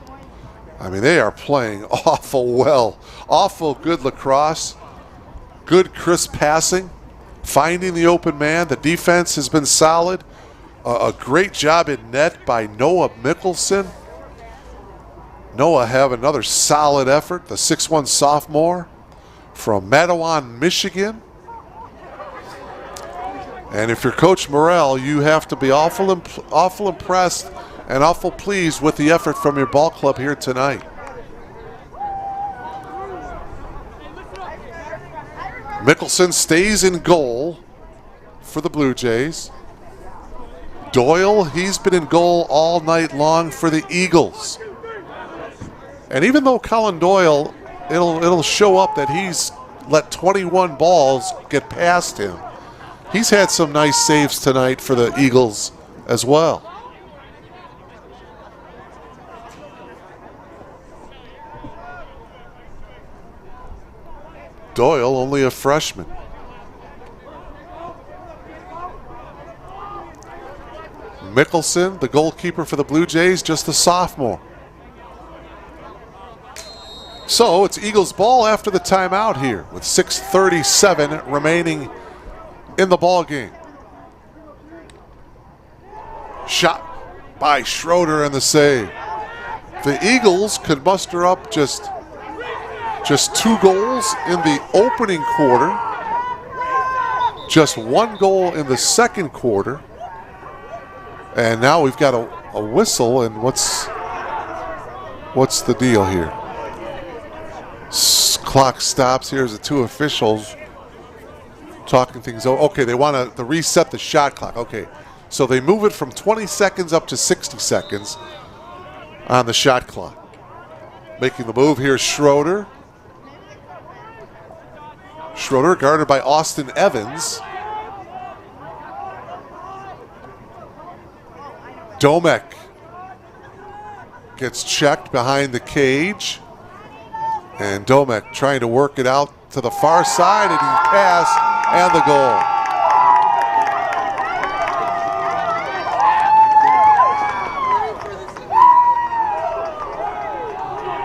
A: I mean, they are playing awful well. Awful good lacrosse. Good crisp passing. Finding the open man. The defense has been solid. A great job in net by Noah Mickelson. Noah have another solid effort. The 6'1 sophomore from Mattawan, Michigan. And if you're Coach Morrell, you have to be awful impressed and awful pleased with the effort from your ball club here tonight. Mickelson stays in goal for the Blue Jays. Doyle, he's been in goal all night long for the Eagles. And even though Colin Doyle, it'll show up that he's let 21 balls get past him, he's had some nice saves tonight for the Eagles as well. Doyle, only a freshman. Mickelson, the goalkeeper for the Blue Jays, just a sophomore. So it's Eagles ball after the timeout here with 6:37 remaining in the ball game. Shot by Schroeder and the save. The Eagles could muster up just 2 goals in the opening quarter, just 1 goal in the second quarter, and now we've got a whistle. And what's the deal here? Clock stops. Here's the 2 officials talking things over. Okay, they want to reset the shot clock. Okay, so they move it from 20 seconds up to 60 seconds on the shot clock. Making the move here, Schroeder. Schroeder guarded by Austin Evans. Domek gets checked behind the cage. And Domek trying to work it out to the far side, and he pass and the goal.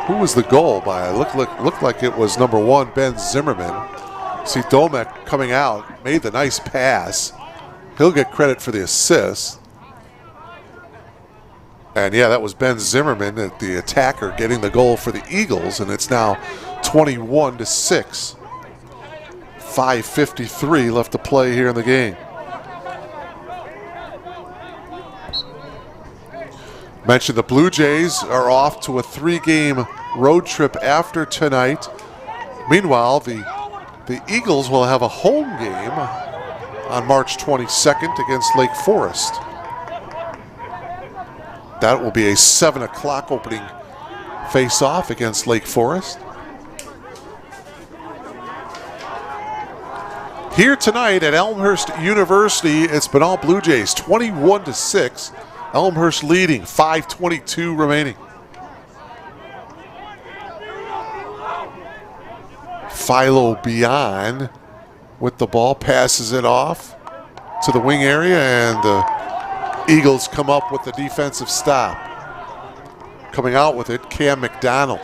A: Who was the goal by? Looked like it was number 1, Ben Zimmerman. See Domek coming out, made the nice pass. He'll get credit for the assist. And yeah, that was Ben Zimmerman, the attacker, getting the goal for the Eagles, and it's now 21-6. 5:53 left to play here in the game. Mentioned the Blue Jays are off to a 3-game road trip after tonight. Meanwhile, the Eagles will have a home game on March 22nd against Lake Forest. That will be a 7 o'clock opening face-off against Lake Forest. Here tonight at Elmhurst University, it's been all Blue Jays, 21-6. Elmhurst leading, 5:22 remaining. Philo Bian with the ball, passes it off to the wing area, and the Eagles come up with the defensive stop. Coming out with it, Cam McDonald.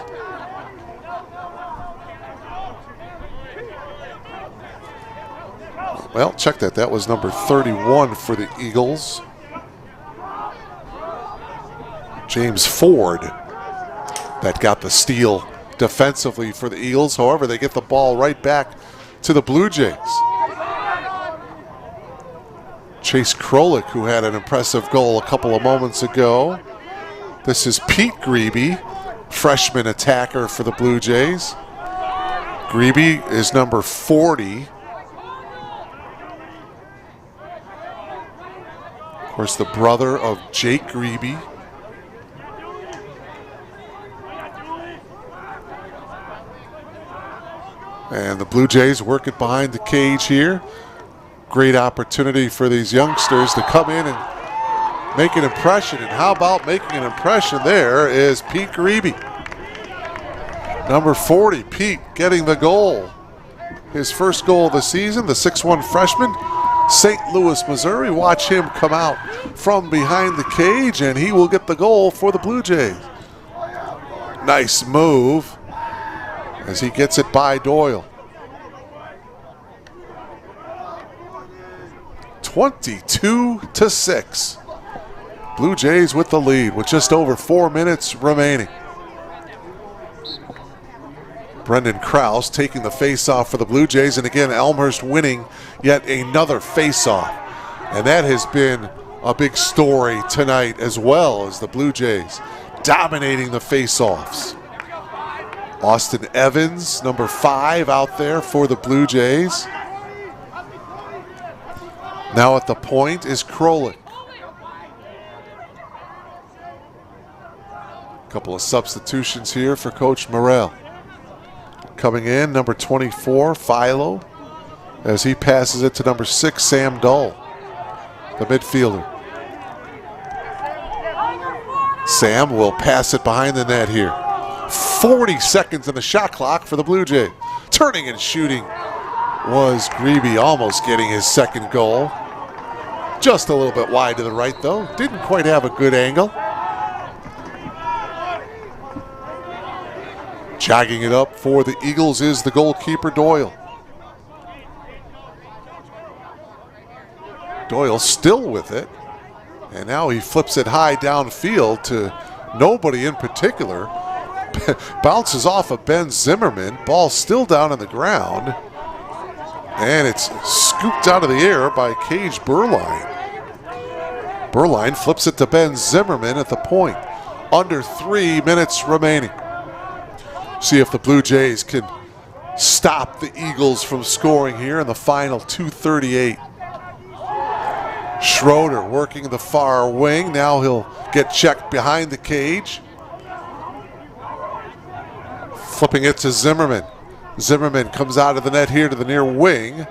A: Well, check that. That was number 31 for the Eagles. James Ford that got the steal defensively for the Eagles. However, they get the ball right back to the Blue Jays. Chase Krolik, who had an impressive goal a couple of moments ago. This is Pete Grebe, freshman attacker for the Blue Jays. Grebe is number 40. Of course, the brother of Jake Grebe. And the Blue Jays work it behind the cage here. Great opportunity for these youngsters to come in and make an impression. And how about making an impression there is Pete Grebe. Number 40, Pete getting the goal. His first goal of the season, the 6'1 freshman, St. Louis, Missouri. Watch him come out from behind the cage, and he will get the goal for the Blue Jays. Nice move as he gets it by Doyle. 22-6. Blue Jays with the lead with just over 4 minutes remaining. Brendan Krause taking the face-off for the Blue Jays, and again, Elmhurst winning yet another face-off. And that has been a big story tonight as well, as the Blue Jays dominating the face-offs. Austin Evans, number 5, out there for the Blue Jays. Now at the point is Krolik. A couple of substitutions here for Coach Morrell. Coming in, number 24, Philo, as he passes it to number 6, Sam Dull, the midfielder. Sam will pass it behind the net here. 40 seconds on the shot clock for the Blue Jays. Turning and shooting was Grebe, almost getting his second goal. Just a little bit wide to the right, though. Didn't quite have a good angle. Jogging it up for the Eagles is the goalkeeper, Doyle. Doyle still with it. And now he flips it high downfield to nobody in particular. Bounces off of Ben Zimmerman. Ball still down on the ground. And it's scooped out of the air by Cage Burline. Burline flips it to Ben Zimmerman at the point. Under 3 minutes remaining. See if the Blue Jays can stop the Eagles from scoring here in the final 2:38. Schroeder working the far wing. Now he'll get checked behind the cage. Flipping it to Zimmerman. Zimmerman comes out of the net here to the near wing.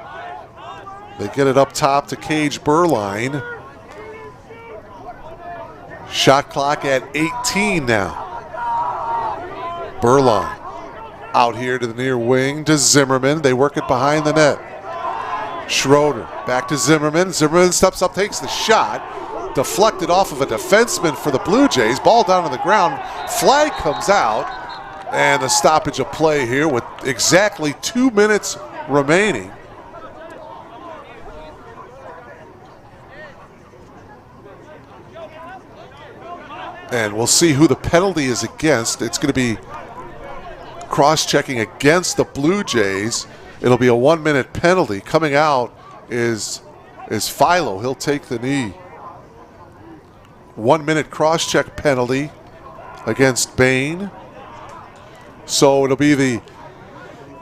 A: They get it up top to Cage Burline. Shot clock at 18 now. Burline out here to the near wing to Zimmerman. They work it behind the net. Schroeder back to Zimmerman. Zimmerman steps up, takes the shot. Deflected off of a defenseman for the Blue Jays. Ball down on the ground. Flag comes out. And the stoppage of play here with exactly 2 minutes remaining. And we'll see who the penalty is against. It's going to be cross-checking against the Blue Jays. It'll be a 1 minute penalty. Coming out is Philo. He'll take the knee. 1 minute cross-check penalty against Bain. So it'll be the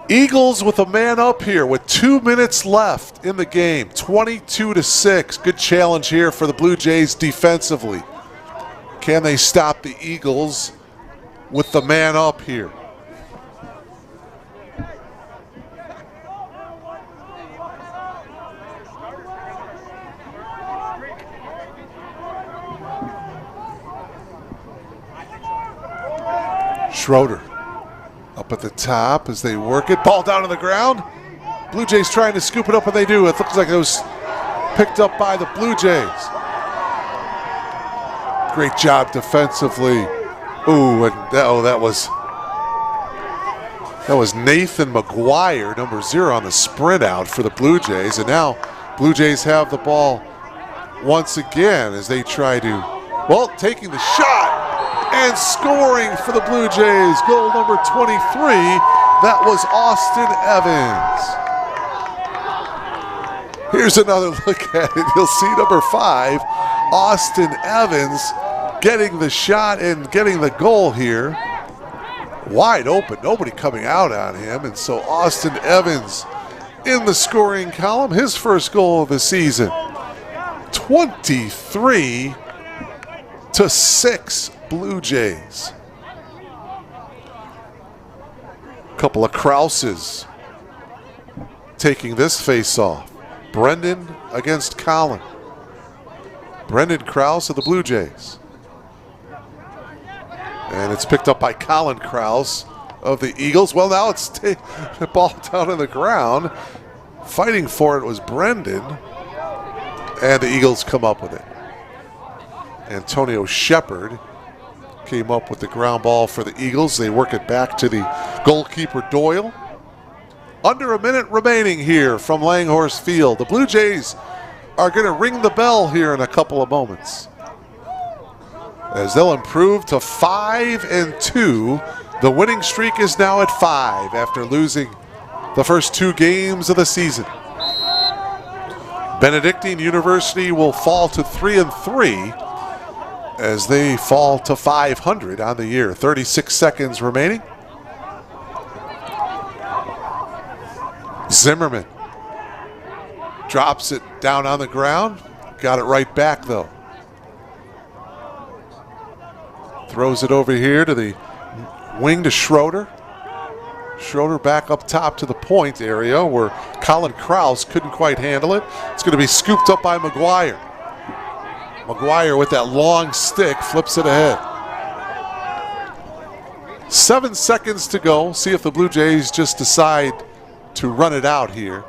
A: Eagles with a man up here with 2 minutes left in the game. 22-6. Good challenge here for the Blue Jays defensively. Can they stop the Eagles with the man up here? Schroeder up at the top as they work it. Ball down on the ground. Blue Jays trying to scoop it up, and they do. It looks like it was picked up by the Blue Jays. Great job defensively. Ooh, and that was Nathan McGuire, number 0, on the sprint out for the Blue Jays. And now Blue Jays have the ball once again as they try to, well, taking the shot and scoring for the Blue Jays. Goal number 23. That was Austin Evans. Here's another look at it. You'll see number 5, Austin Evans, getting the shot and getting the goal here. wide open, nobody coming out on him, and so Austin Evans in the scoring column, his first goal of the season. 23-6 Blue Jays. Couple of Krauses taking this face-off. Brendan against Colin. Brendan Krause of the Blue Jays. And it's picked up by Colin Krause of the Eagles. Well, now it's the ball down on the ground. Fighting for it was Brendan. And the Eagles come up with it. Antonio Shepard came up with the ground ball for the Eagles. They work it back to the goalkeeper Doyle. Under a minute remaining here from Langhorse Field. The Blue Jays are going to ring the bell here in a couple of moments, as they'll improve to 5-2. The winning streak is now at 5 after losing the first 2 games of the season. Benedictine University will fall to 3-3 as they fall to 500 on the year. 36 seconds remaining. Zimmerman drops it down on the ground. Got it right back though. Throws it over here to the wing to Schroeder. Schroeder back up top to the point area where Colin Krause couldn't quite handle it. It's going to be scooped up by McGuire. McGuire with that long stick flips it ahead. 7 seconds to go. See if the Blue Jays just decide to run it out here.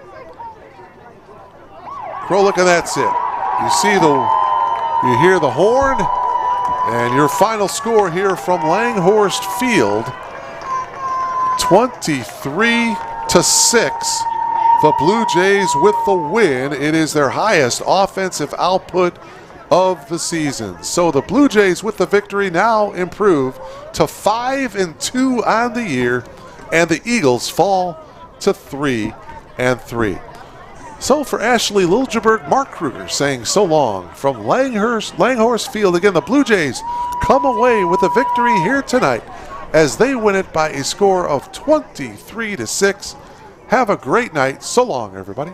A: Krolik, and that's it. You hear the horn, and your final score here from Langhorst Field, 23-6. The Blue Jays with the win. It is their highest offensive output of the season. So the Blue Jays with the victory now improve to 5-2 on the year, and the Eagles fall to 3-3. So for Ashley Liljeberg, Mark Kruger saying so long from Langhorst Field. Again, the Blue Jays come away with a victory here tonight as they win it by a score of 23-6. Have a great night. So long, everybody.